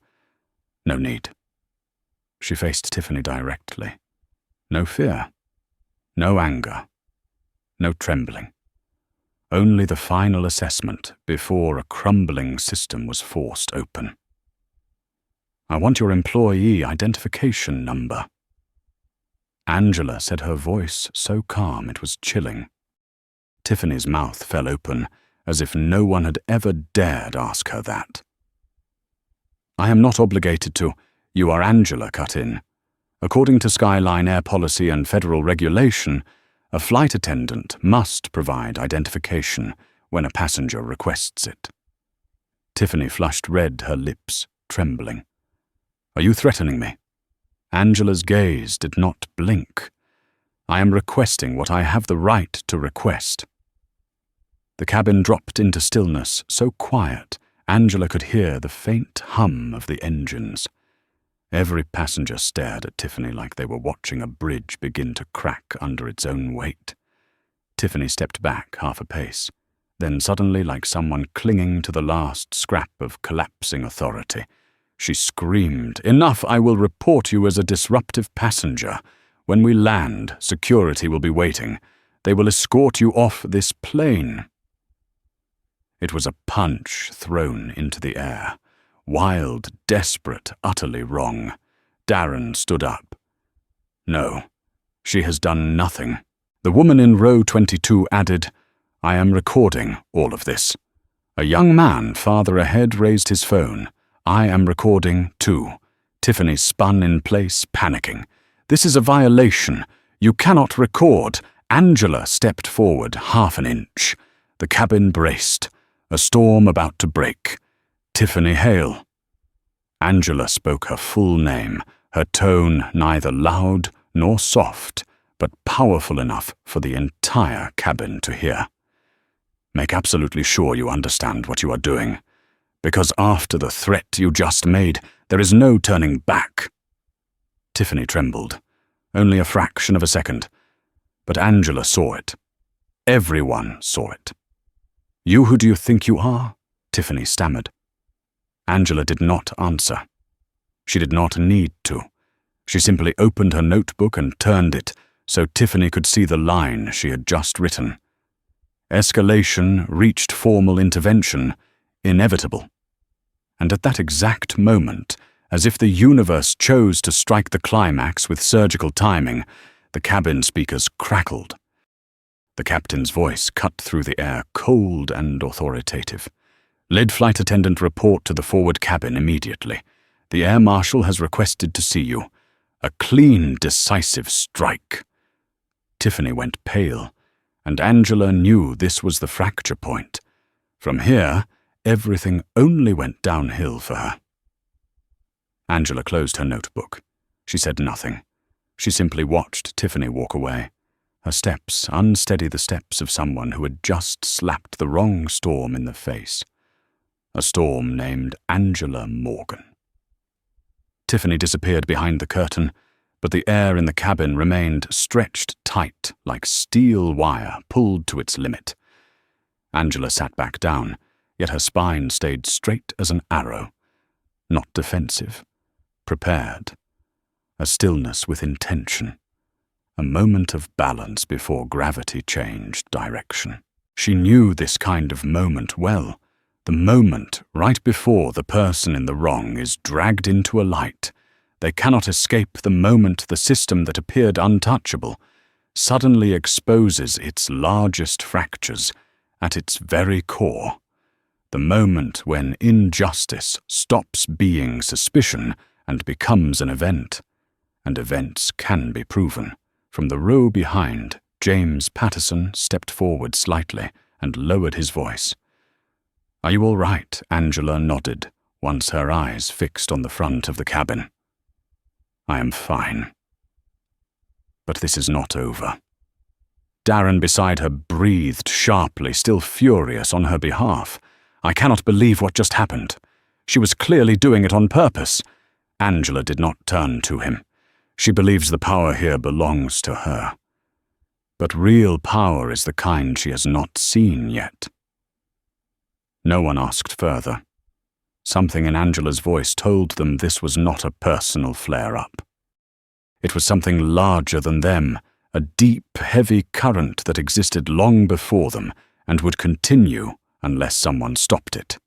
"No need." She faced Tiffany directly. No fear. No anger. No trembling. Only the final assessment before a crumbling system was forced open. "I want your employee identification number." Angela said, her voice so calm it was chilling. Tiffany's mouth fell open, as if no one had ever dared ask her that. "I am not obligated to." "You are Angela," cut in. According to Skyline Air Policy and federal regulation, a flight attendant must provide identification when a passenger requests it. Tiffany flushed red, her lips trembling. "Are you threatening me?" Angela's gaze did not blink. "I am requesting what I have the right to request." The cabin dropped into stillness so quiet Angela could hear the faint hum of the engines. Every passenger stared at Tiffany like they were watching a bridge begin to crack under its own weight. Tiffany stepped back half a pace. Then suddenly, like someone clinging to the last scrap of collapsing authority, she screamed, "Enough! I will report you as a disruptive passenger. When we land, security will be waiting. They will escort you off this plane." It was a punch thrown into the air. Wild, desperate, utterly wrong. Darren stood up. "No, she has done nothing." The woman in row 22 added, "I am recording all of this." A young man farther ahead raised his phone. "I am recording too." Tiffany spun in place, panicking. "This is a violation. You cannot record." Angela stepped forward half an inch. The cabin braced. A storm about to break. "Tiffany Hale." Angela spoke her full name, her tone neither loud nor soft, but powerful enough for the entire cabin to hear. "Make absolutely sure you understand what you are doing, because after the threat you just made, there is no turning back." Tiffany trembled, only a fraction of a second, but Angela saw it. Everyone saw it. "You, who do you think you are?" Tiffany stammered. Angela did not answer. She did not need to. She simply opened her notebook and turned it so Tiffany could see the line she had just written. Escalation reached formal intervention, inevitable. And at that exact moment, as if the universe chose to strike the climax with surgical timing, the cabin speakers crackled. The captain's voice cut through the air, cold and authoritative. "Lead flight attendant, report to the forward cabin immediately. The air marshal has requested to see you. A clean, decisive strike." Tiffany went pale, and Angela knew this was the fracture point. From here, everything only went downhill for her. Angela closed her notebook. She said nothing. She simply watched Tiffany walk away. Her steps unsteady, the steps of someone who had just slapped the wrong storm in the face. A storm named Angela Morgan. Tiffany disappeared behind the curtain, but the air in the cabin remained stretched tight like steel wire pulled to its limit. Angela sat back down, yet her spine stayed straight as an arrow. Not defensive, prepared. A stillness with intention. A moment of balance before gravity changed direction. She knew this kind of moment well. The moment right before the person in the wrong is dragged into a light. They cannot escape the moment the system that appeared untouchable suddenly exposes its largest fractures at its very core. The moment when injustice stops being suspicion and becomes an event. And events can be proven. From the row behind, James Patterson stepped forward slightly and lowered his voice. "Are you all right?" Angela nodded, once her eyes fixed on the front of the cabin. "I am fine." But this is not over. Darren beside her breathed sharply, still furious on her behalf. "I cannot believe what just happened. She was clearly doing it on purpose." Angela did not turn to him. She believes the power here belongs to her. But real power is the kind she has not seen yet. No one asked further. Something in Angela's voice told them this was not a personal flare-up. It was something larger than them, a deep, heavy current that existed long before them and would continue unless someone stopped it.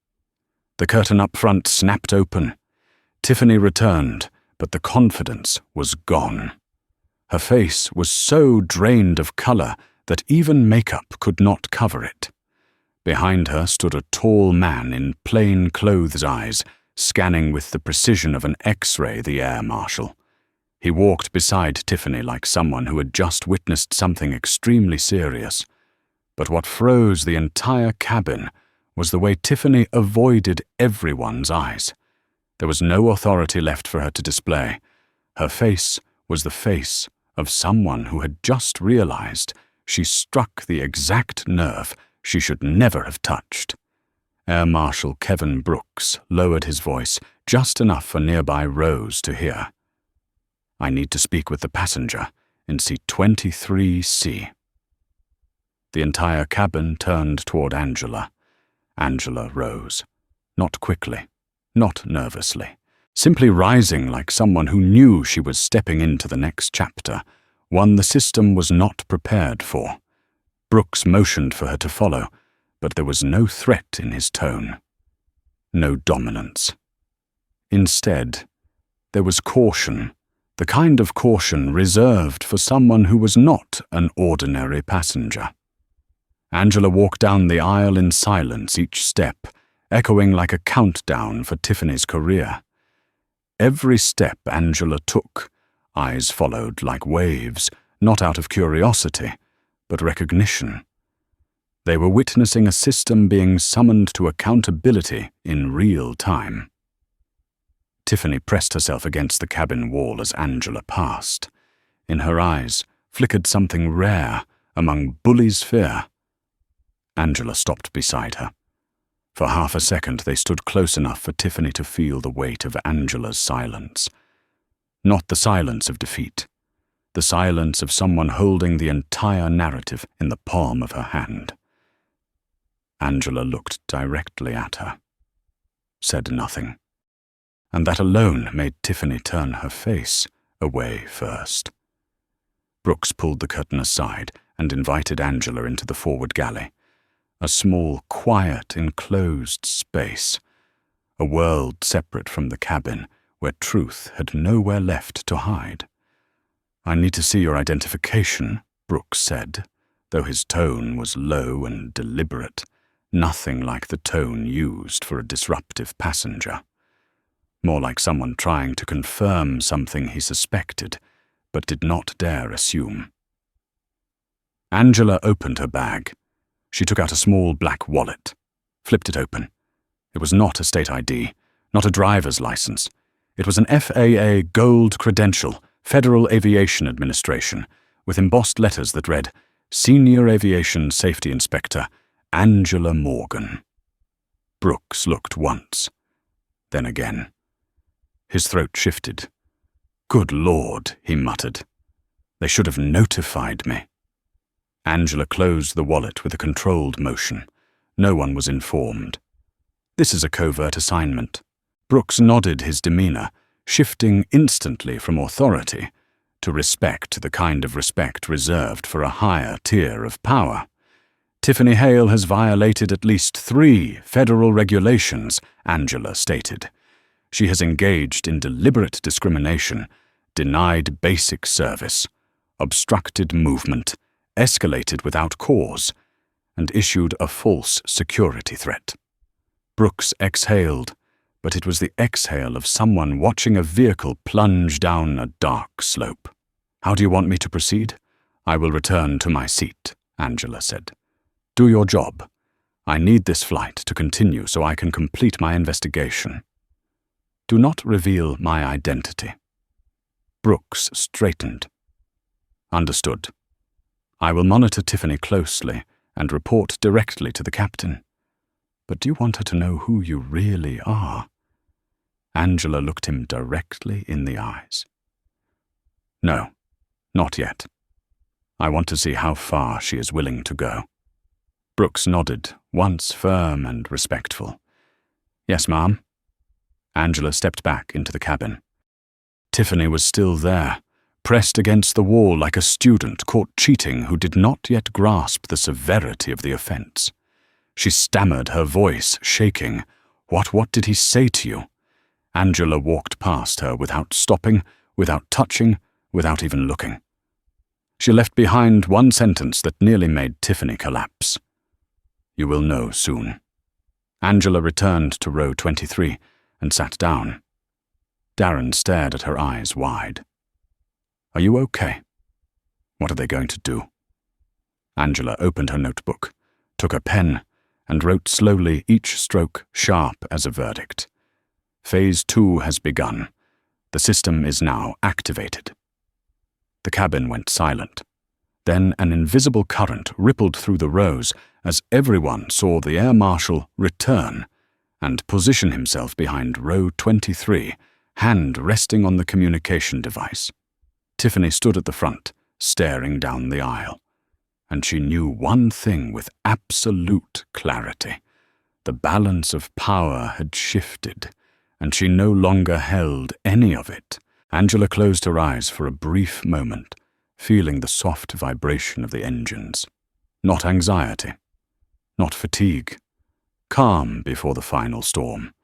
The curtain up front snapped open. Tiffany returned, but the confidence was gone. Her face was so drained of color that even makeup could not cover it. Behind her stood a tall man in plain clothes eyes, scanning with the precision of an X-ray the air marshal. He walked beside Tiffany like someone who had just witnessed something extremely serious. But what froze the entire cabin was the way Tiffany avoided everyone's eyes. There was no authority left for her to display. Her face was the face of someone who had just realized she struck the exact nerve she should never have touched. Air Marshal Kevin Brooks lowered his voice just enough for nearby Rose to hear. "I need to speak with the passenger in seat 23C. The entire cabin turned toward Angela. Angela rose. Not quickly, not nervously, simply rising like someone who knew she was stepping into the next chapter, one the system was not prepared for. Brooks motioned for her to follow, but there was no threat in his tone. No dominance. Instead, there was caution, the kind of caution reserved for someone who was not an ordinary passenger. Angela walked down the aisle in silence, each step echoing like a countdown for Tiffany's career. Every step Angela took, eyes followed like waves, not out of curiosity, but recognition. They were witnessing a system being summoned to accountability in real time. Tiffany pressed herself against the cabin wall as Angela passed. In her eyes flickered something rare among bullies' fear. Angela stopped beside her. For half a second they stood close enough for Tiffany to feel the weight of Angela's silence. Not the silence of defeat, the silence of someone holding the entire narrative in the palm of her hand. Angela looked directly at her, said nothing, and that alone made Tiffany turn her face away first. Brooks pulled the curtain aside and invited Angela into the forward galley, a small, quiet, enclosed space, a world separate from the cabin where truth had nowhere left to hide. "I need to see your identification," Brooks said, though his tone was low and deliberate, nothing like the tone used for a disruptive passenger. More like someone trying to confirm something he suspected, but did not dare assume. Angela opened her bag. She took out a small black wallet, flipped it open. It was not a state ID, not a driver's license. It was an FAA gold credential, Federal Aviation Administration, with embossed letters that read, "Senior Aviation Safety Inspector, Angela Morgan." Brooks looked once, then again. His throat shifted. "Good Lord," he muttered. "They should have notified me." Angela closed the wallet with a controlled motion. No one was informed. "This is a covert assignment." Brooks nodded his demeanor, shifting instantly from authority to respect, the kind of respect reserved for a higher tier of power. "Tiffany Hale has violated at least 3 federal regulations," Angela stated. "She has engaged in deliberate discrimination, denied basic service, obstructed movement, escalated without cause, and issued a false security threat." Brooks exhaled, but it was the exhale of someone watching a vehicle plunge down a dark slope. "How do you want me to proceed?" "I will return to my seat," Angela said. "Do your job. I need this flight to continue so I can complete my investigation. Do not reveal my identity." Brooks straightened. "Understood. I will monitor Tiffany closely and report directly to the captain. But do you want her to know who you really are?" Angela looked him directly in the eyes. "No, not yet. I want to see how far she is willing to go." Brooks nodded, once firm and respectful. "Yes, ma'am." Angela stepped back into the cabin. Tiffany was still there, pressed against the wall like a student caught cheating who did not yet grasp the severity of the offense. She stammered, her voice shaking. What did he say to you?" Angela walked past her without stopping, without touching, without even looking. She left behind one sentence that nearly made Tiffany collapse. "You will know soon." Angela returned to row 23 and sat down. Darren stared at her eyes wide. Are you okay? What are they going to do? Angela opened her notebook, took a pen, and wrote slowly, each stroke sharp as a verdict. Phase 2 has begun. The system is now activated. The cabin went silent. Then an invisible current rippled through the rows as everyone saw the air marshal return and position himself behind row 23, hand resting on the communication device. Tiffany stood at the front, staring down the aisle, and she knew one thing with absolute clarity. The balance of power had shifted, and she no longer held any of it. Angela closed her eyes for a brief moment, feeling the soft vibration of the engines. Not anxiety, not fatigue, calm before the final storm,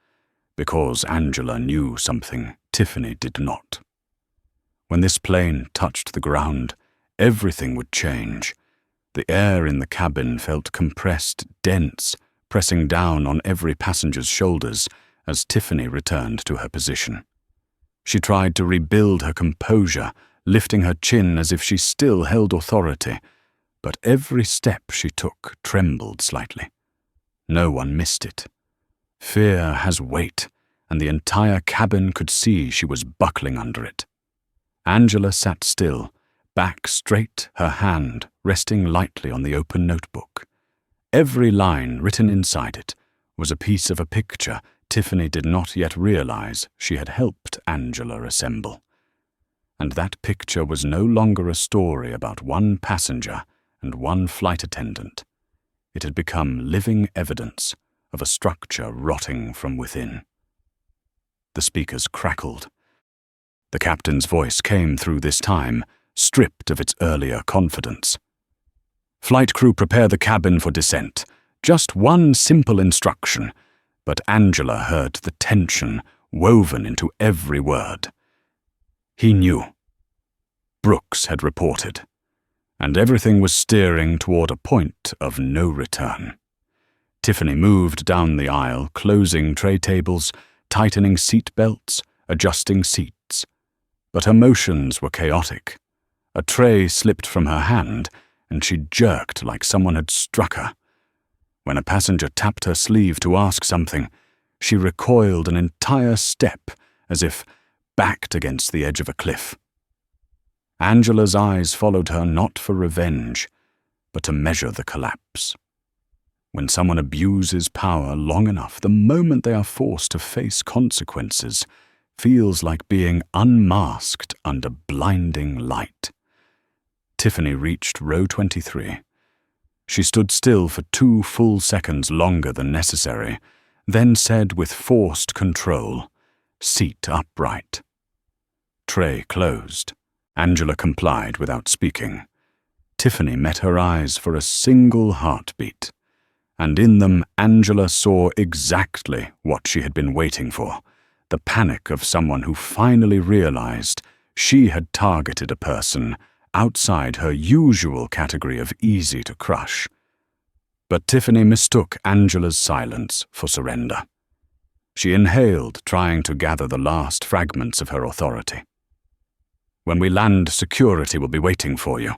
because Angela knew something Tiffany did not. When this plane touched the ground, everything would change. The air in the cabin felt compressed, dense, pressing down on every passenger's shoulders as Tiffany returned to her position. She tried to rebuild her composure, lifting her chin as if she still held authority, but every step she took trembled slightly. No one missed it. Fear has weight, and the entire cabin could see she was buckling under it. Angela sat still, back straight, her hand resting lightly on the open notebook. Every line written inside it was a piece of a picture Tiffany did not yet realize she had helped Angela assemble. And that picture was no longer a story about one passenger and one flight attendant. It had become living evidence of a structure rotting from within. The speakers crackled. The captain's voice came through this time, stripped of its earlier confidence. Flight crew, prepare the cabin for descent. Just one simple instruction, but Angela heard the tension woven into every word. He knew. Brooks had reported, and everything was steering toward a point of no return. Tiffany moved down the aisle, closing tray tables, tightening seat belts, adjusting seats. But her motions were chaotic. A tray slipped from her hand, and she jerked like someone had struck her. When a passenger tapped her sleeve to ask something, she recoiled an entire step as if backed against the edge of a cliff. Angela's eyes followed her not for revenge, but to measure the collapse. When someone abuses power long enough, the moment they are forced to face consequences feels like being unmasked under blinding light. Tiffany reached row 23. She stood still for 2 full seconds longer than necessary, then said with forced control, "Seat upright." Tray closed. Angela complied without speaking. Tiffany met her eyes for a single heartbeat, and in them Angela saw exactly what she had been waiting for, the panic of someone who finally realized she had targeted a person outside her usual category of easy to crush. But Tiffany mistook Angela's silence for surrender. She inhaled, trying to gather the last fragments of her authority. "When we land, security will be waiting for you."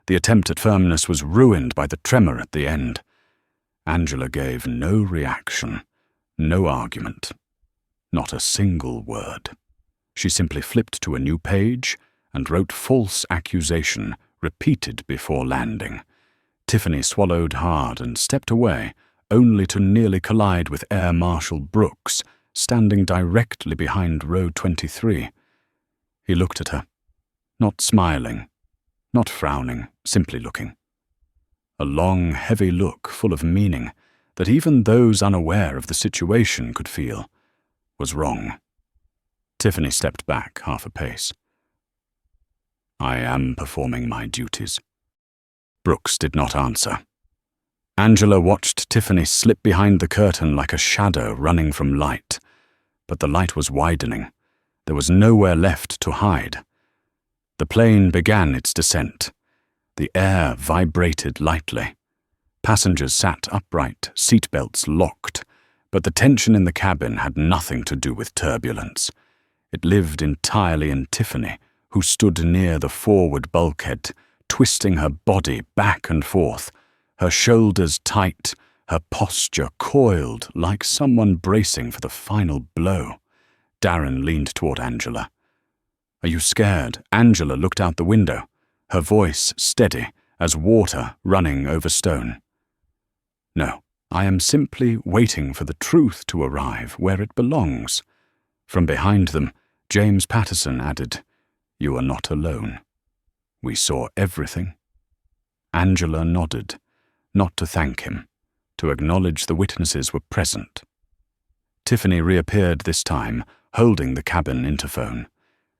The attempt at firmness was ruined by the tremor at the end. Angela gave no reaction, no argument, not a single word. She simply flipped to a new page and wrote false accusation, repeated before landing. Tiffany swallowed hard and stepped away, only to nearly collide with Air Marshal Brooks, standing directly behind row 23. He looked at her, not smiling, not frowning, simply looking. A long, heavy look full of meaning that even those unaware of the situation could feel was wrong. Tiffany stepped back half a pace. "I am performing my duties." Brooks did not answer. Angela watched Tiffany slip behind the curtain like a shadow running from light, but the light was widening. There was nowhere left to hide. The plane began its descent. The air vibrated lightly. Passengers sat upright, seatbelts locked, but the tension in the cabin had nothing to do with turbulence. It lived entirely in Tiffany, who stood near the forward bulkhead, twisting her body back and forth, her shoulders tight, her posture coiled like someone bracing for the final blow. Darren leaned toward Angela. "Are you scared?" Angela looked out the window, her voice steady as water running over stone. "No, I am simply waiting for the truth to arrive where it belongs." From behind them, James Patterson added, "You are not alone. We saw everything." Angela nodded, not to thank him, to acknowledge the witnesses were present. Tiffany reappeared this time, holding the cabin interphone.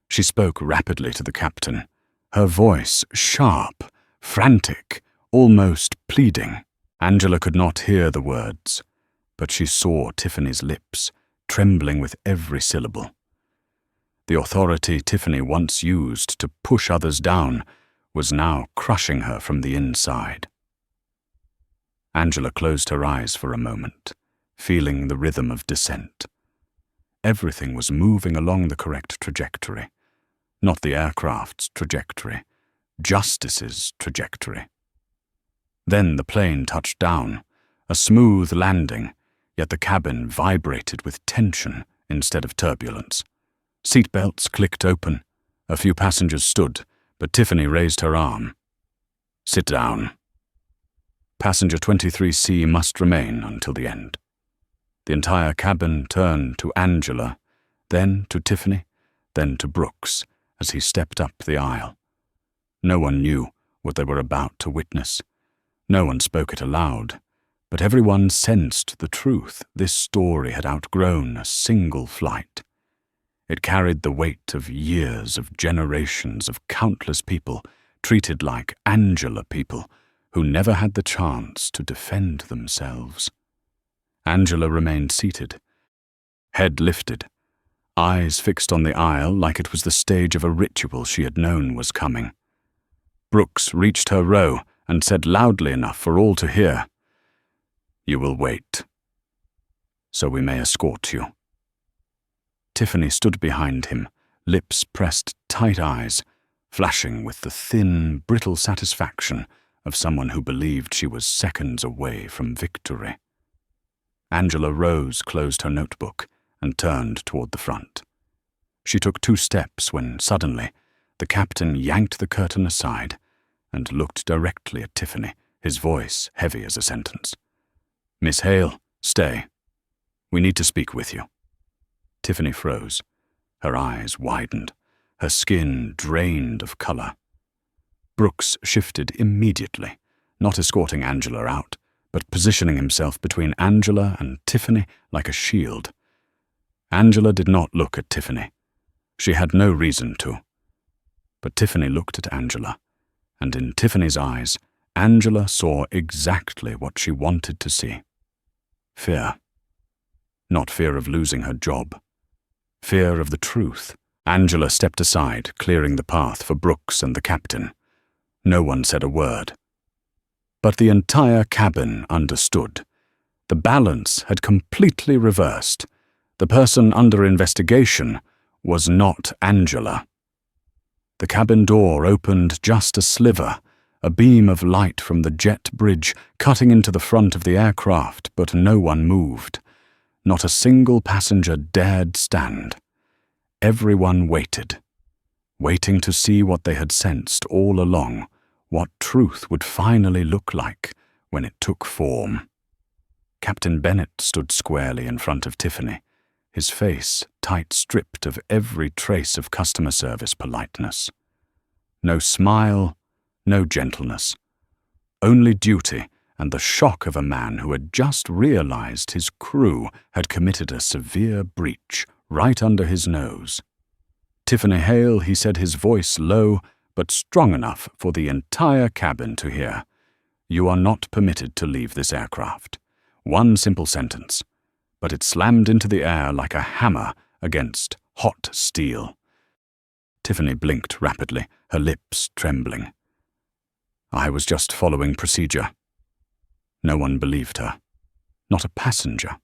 She spoke rapidly to the captain, her voice sharp, frantic, almost pleading. Angela could not hear the words, but she saw Tiffany's lips, trembling with every syllable. The authority Tiffany once used to push others down was now crushing her from the inside. Angela closed her eyes for a moment, feeling the rhythm of descent. Everything was moving along the correct trajectory, not the aircraft's trajectory, justice's trajectory. Then the plane touched down, a smooth landing, yet the cabin vibrated with tension instead of turbulence. Seatbelts clicked open. A few passengers stood, but Tiffany raised her arm. "Sit down. Passenger 23C must remain until the end." The entire cabin turned to Angela, then to Tiffany, then to Brooks as he stepped up the aisle. No one knew what they were about to witness. No one spoke it aloud, but everyone sensed the truth. This story had outgrown a single flight. It carried the weight of years, of generations, of countless people treated like Angela people who never had the chance to defend themselves. Angela remained seated, head lifted, eyes fixed on the aisle like it was the stage of a ritual she had known was coming. Brooks reached her row and said loudly enough for all to hear, "You will wait, so we may escort you." Tiffany stood behind him, lips pressed, tight eyes, flashing with the thin, brittle satisfaction of someone who believed she was seconds away from victory. Angela rose, closed her notebook, and turned toward the front. She took 2 steps when, suddenly, the captain yanked the curtain aside and looked directly at Tiffany, his voice heavy as a sentence. "Miss Hale, stay. We need to speak with you." Tiffany froze. Her eyes widened, her skin drained of color. Brooks shifted immediately, not escorting Angela out, but positioning himself between Angela and Tiffany like a shield. Angela did not look at Tiffany. She had no reason to. But Tiffany looked at Angela, and in Tiffany's eyes, Angela saw exactly what she wanted to see. Fear. Not fear of losing her job. Fear of the truth. Angela stepped aside, clearing the path for Brooks and the captain. No one said a word. But the entire cabin understood. The balance had completely reversed. The person under investigation was not Angela. The cabin door opened just a sliver, a beam of light from the jet bridge cutting into the front of the aircraft, but no one moved. Not a single passenger dared stand. Everyone waited, waiting to see what they had sensed all along, what truth would finally look like when it took form. Captain Bennett stood squarely in front of Tiffany, his face tight stripped of every trace of customer service politeness. No smile, no gentleness. Only duty and the shock of a man who had just realized his crew had committed a severe breach right under his nose. "Tiffany Hale," he said, his voice low but strong enough for the entire cabin to hear. "You are not permitted to leave this aircraft." One simple sentence, but it slammed into the air like a hammer against hot steel. Tiffany blinked rapidly, her lips trembling. "I was just following procedure." No one believed her. Not a passenger.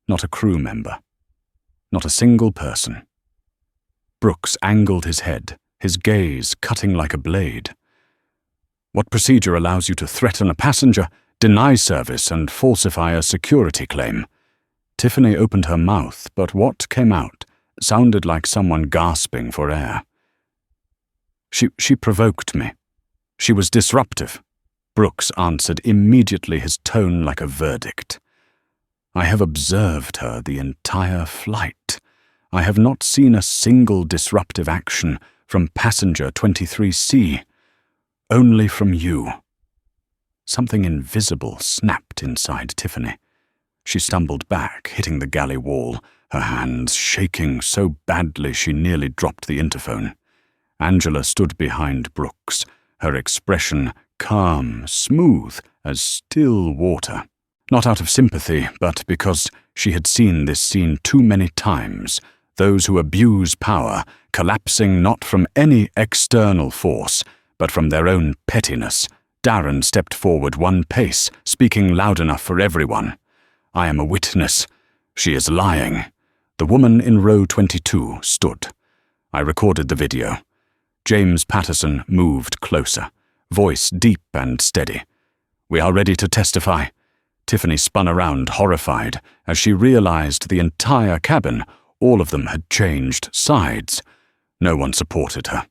Not a crew member. Not a single person. Brooks angled his head, his gaze cutting like a blade. "What procedure allows you to threaten a passenger, deny service, and falsify a security claim?" Tiffany opened her mouth, but what came out sounded like someone gasping for air. She provoked me. She was disruptive," Brooks answered, immediately, his tone like a verdict. "I have observed her the entire flight. I have not seen a single disruptive action from passenger 23C. Only from you." Something invisible snapped inside Tiffany. She stumbled back, hitting the galley wall, her hands shaking so badly she nearly dropped the interphone. Angela stood behind Brooks, her expression calm, smooth as still water. Not out of sympathy, but because she had seen this scene too many times, those who abuse power collapsing not from any external force, but from their own pettiness. Darren stepped forward one pace, speaking loud enough for everyone. "I am a witness. She is lying." The woman in row 22 stood. I recorded the video. James Patterson moved closer, voice deep and steady. "We are ready to testify." Tiffany spun around, horrified, as she realized the entire cabin, all of them had changed sides. No one supported her.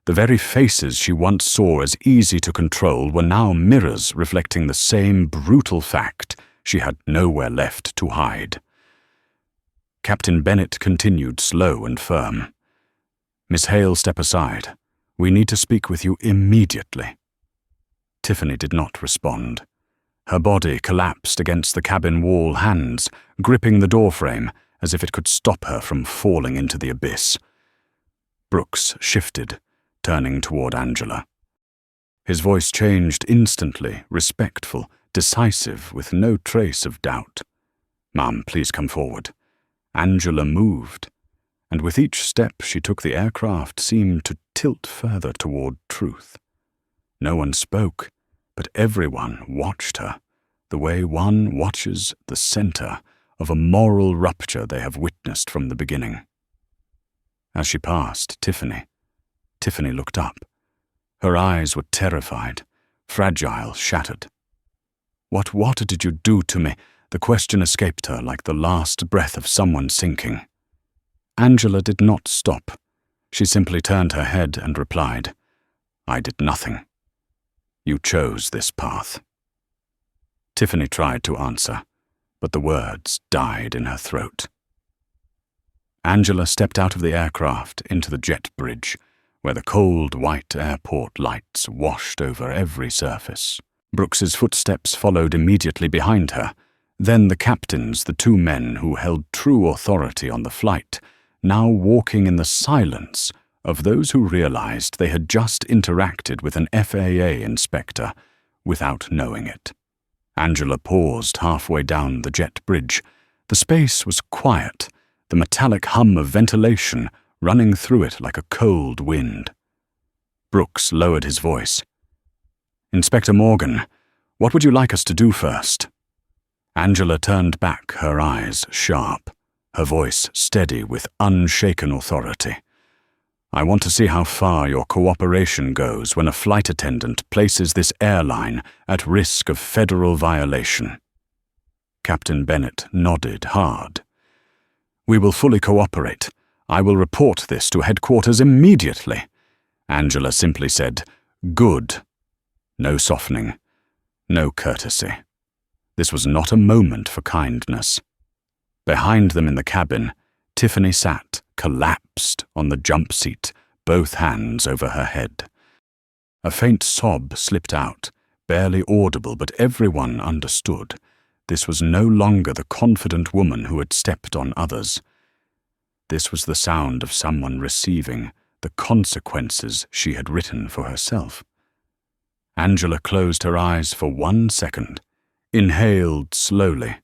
The very faces she once saw as easy to control were now mirrors reflecting the same brutal fact she had nowhere left to hide. Captain Bennett continued slow and firm. "Miss Hale, step aside. We need to speak with you immediately." Tiffany did not respond. Her body collapsed against the cabin wall, hands gripping the doorframe as if it could stop her from falling into the abyss. Brooks shifted, turning toward Angela. His voice changed instantly, respectful, decisive, with no trace of doubt. "Ma'am, please come forward." Angela moved, and with each step she took the aircraft seemed to tilt further toward truth. No one spoke, but everyone watched her, the way one watches the center of a moral rupture they have witnessed from the beginning. As she passed Tiffany looked up. Her eyes were terrified, fragile, shattered. What did you do to me?" The question escaped her like the last breath of someone sinking. Angela did not stop. She simply turned her head and replied, "I did nothing. You chose this path." Tiffany tried to answer, but the words died in her throat. Angela stepped out of the aircraft into the jet bridge, where the cold white airport lights washed over every surface. Brooks's footsteps followed immediately behind her. Then the captains, the two men who held true authority on the flight, now walking in the silence of those who realized they had just interacted with an FAA inspector without knowing it. Angela paused halfway down the jet bridge. The space was quiet, the metallic hum of ventilation running through it like a cold wind. Brooks lowered his voice. "Inspector Morgan, what would you like us to do first?" Angela turned back, her eyes sharp, her voice steady with unshaken authority. "I want to see how far your cooperation goes when a flight attendant places this airline at risk of federal violation." Captain Bennett nodded hard. "We will fully cooperate. I will report this to headquarters immediately." Angela simply said, "Good." No softening, no courtesy. This was not a moment for kindness. Behind them in the cabin, Tiffany sat, collapsed on the jump seat, both hands over her head. A faint sob slipped out, barely audible, but everyone understood. This was no longer the confident woman who had stepped on others. This was the sound of someone receiving the consequences she had written for herself. Angela closed her eyes for 1 second, inhaled slowly,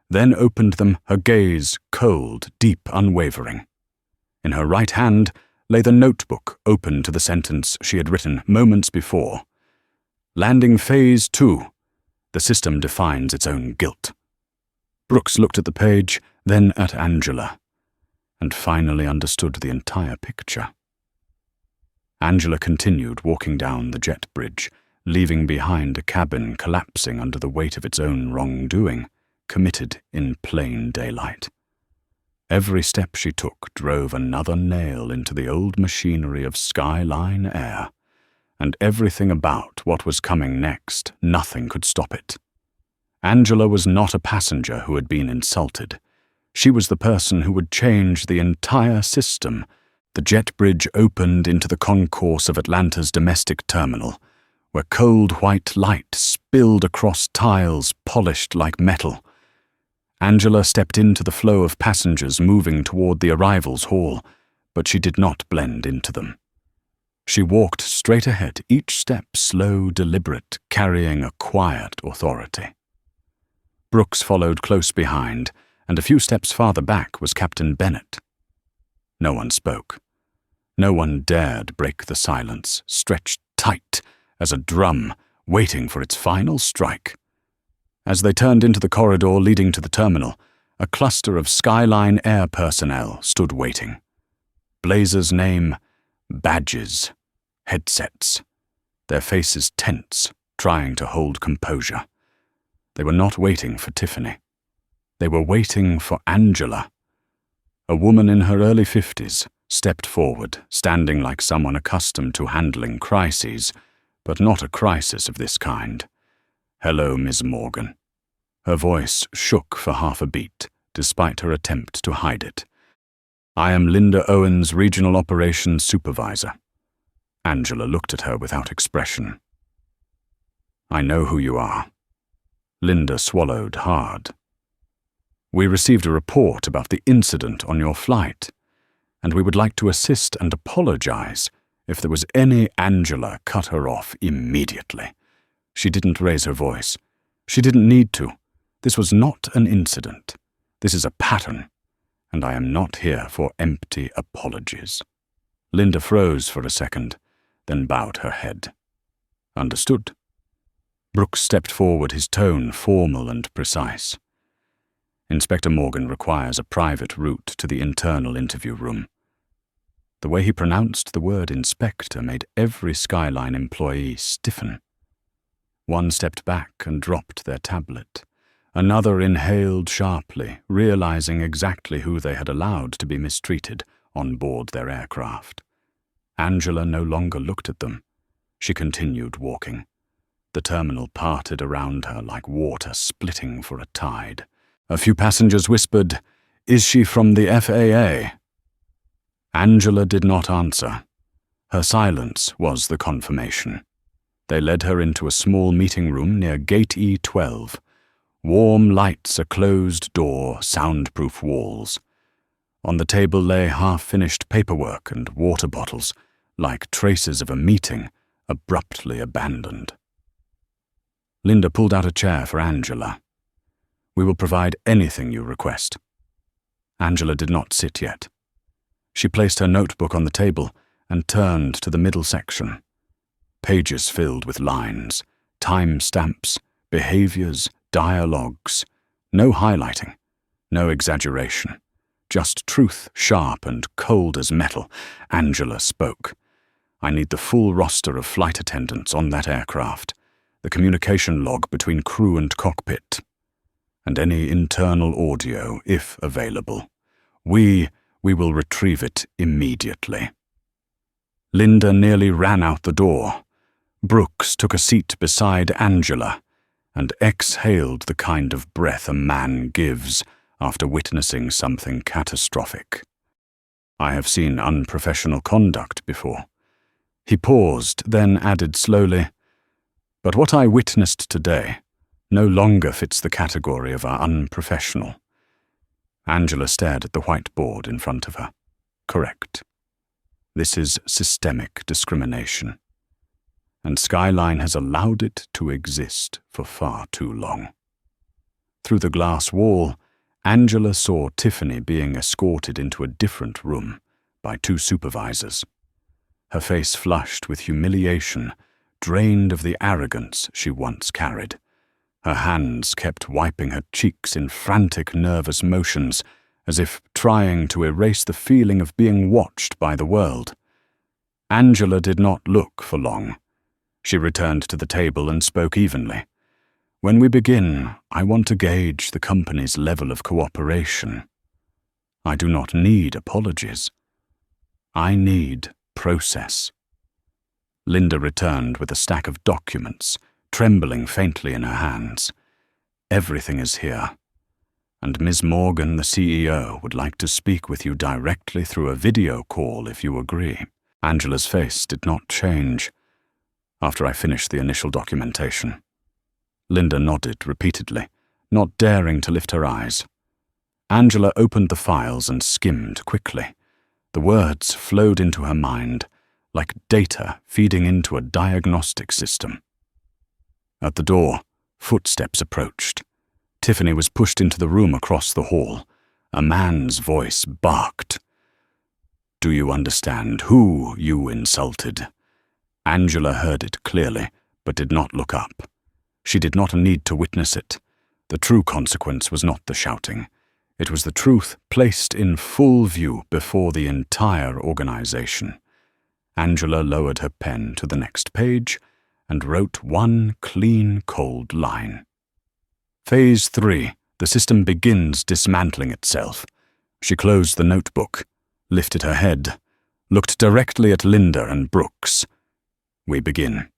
then opened them, her gaze cold, deep, unwavering. In her right hand lay the notebook open to the sentence she had written moments before. "Landing Phase 2. The system defines its own guilt." Brooks looked at the page, then at Angela, and finally understood the entire picture. Angela continued walking down the jet bridge, leaving behind a cabin collapsing under the weight of its own wrongdoing, committed in plain daylight. Every step she took drove another nail into the old machinery of Skyline Air, and everything about what was coming next, nothing could stop it. Angela was not a passenger who had been insulted. She was the person who would change the entire system. The jet bridge opened into the concourse of Atlanta's domestic terminal, where cold white light spilled across tiles polished like metal. Angela stepped into the flow of passengers moving toward the arrivals hall, but she did not blend into them. She walked straight ahead, each step slow, deliberate, carrying a quiet authority. Brooks followed close behind, and a few steps farther back was Captain Bennett. No one spoke. No one dared break the silence, stretched tight as a drum, waiting for its final strike. As they turned into the corridor leading to the terminal, a cluster of Skyline Air personnel stood waiting. Blazer's name, badges, headsets, their faces tense, trying to hold composure. They were not waiting for Tiffany. They were waiting for Angela. A woman in her early 50s stepped forward, standing like someone accustomed to handling crises, but not a crisis of this kind. "Hello, Ms. Morgan." Her voice shook for half a beat, despite her attempt to hide it. "I am Linda Owens, Regional Operations Supervisor." Angela looked at her without expression. "I know who you are." Linda swallowed hard. "We received a report about the incident on your flight, and we would like to assist and apologize. If there was any..." Angela cut her off immediately. She didn't raise her voice. She didn't need to. This was not an incident. This is a pattern, and I am not here for empty apologies. Linda froze for a second, then bowed her head. "Understood." Brooks stepped forward, his tone formal and precise. "Inspector Morgan requires a private route to the internal interview room." The way he pronounced the word inspector made every Skyline employee stiffen. One stepped back and dropped their tablet. Another inhaled sharply, realizing exactly who they had allowed to be mistreated on board their aircraft. Angela no longer looked at them. She continued walking. The terminal parted around her like water splitting for a tide. A few passengers whispered, "Is she from the FAA?" Angela did not answer. Her silence was the confirmation. They led her into a small meeting room near Gate E12. Warm lights, a closed door, soundproof walls. On the table lay half-finished paperwork and water bottles, like traces of a meeting abruptly abandoned. Linda pulled out a chair for Angela. "We will provide anything you request." Angela did not sit yet. She placed her notebook on the table and turned to the middle section. Pages filled with lines, time-stamps, behaviors, dialogues. No highlighting, no exaggeration. Just truth, sharp and cold as metal. Angela spoke. "I need the full roster of flight attendants on that aircraft, the communication log between crew and cockpit, and any internal audio, if available. We will retrieve it immediately." Linda nearly ran out the door. Brooks took a seat beside Angela and exhaled the kind of breath a man gives after witnessing something catastrophic. "I have seen unprofessional conduct before." He paused, then added slowly, "But what I witnessed today no longer fits the category of unprofessional." Angela stared at the whiteboard in front of her. "Correct. This is systemic discrimination, and Skyline has allowed it to exist for far too long." Through the glass wall, Angela saw Tiffany being escorted into a different room by two supervisors. Her face flushed with humiliation, drained of the arrogance she once carried. Her hands kept wiping her cheeks in frantic, nervous motions, as if trying to erase the feeling of being watched by the world. Angela did not look for long. She returned to the table and spoke evenly. When we begin, I want to gauge the company's level of cooperation. I do not need apologies. I need process. Linda returned with a stack of documents, trembling faintly in her hands. Everything is here. And Ms. Morgan, the CEO, would like to speak with you directly through a video call if you agree. Angela's face did not change after I finished the initial documentation. Linda nodded repeatedly, not daring to lift her eyes. Angela opened the files and skimmed quickly. The words flowed into her mind, like data feeding into a diagnostic system. At the door, footsteps approached. Tiffany was pushed into the room across the hall. A man's voice barked. "Do you understand who you insulted?" Angela heard it clearly, but did not look up. She did not need to witness it. The true consequence was not the shouting. It was the truth placed in full view before the entire organization. Angela lowered her pen to the next page and wrote one clean, cold line. Phase 3. The system begins dismantling itself. She closed the notebook, lifted her head, looked directly at Linda and Brooks. We begin.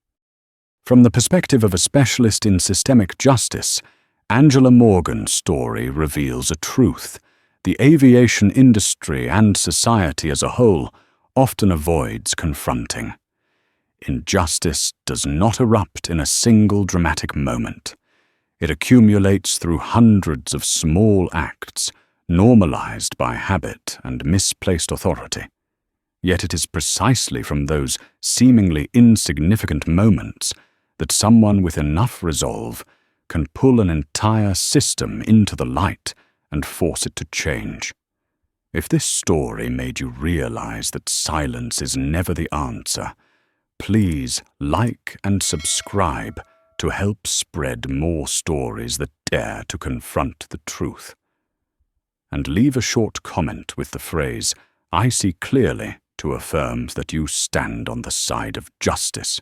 From the perspective of a specialist in systemic justice, Angela Morgan's story reveals a truth. The aviation industry and society as a whole often avoids confronting. Injustice does not erupt in a single dramatic moment. It accumulates through hundreds of small acts, normalized by habit and misplaced authority. Yet it is precisely from those seemingly insignificant moments that someone with enough resolve can pull an entire system into the light and force it to change. If this story made you realize that silence is never the answer, please like and subscribe to help spread more stories that dare to confront the truth. And leave a short comment with the phrase, "I see clearly," to affirm that you stand on the side of justice.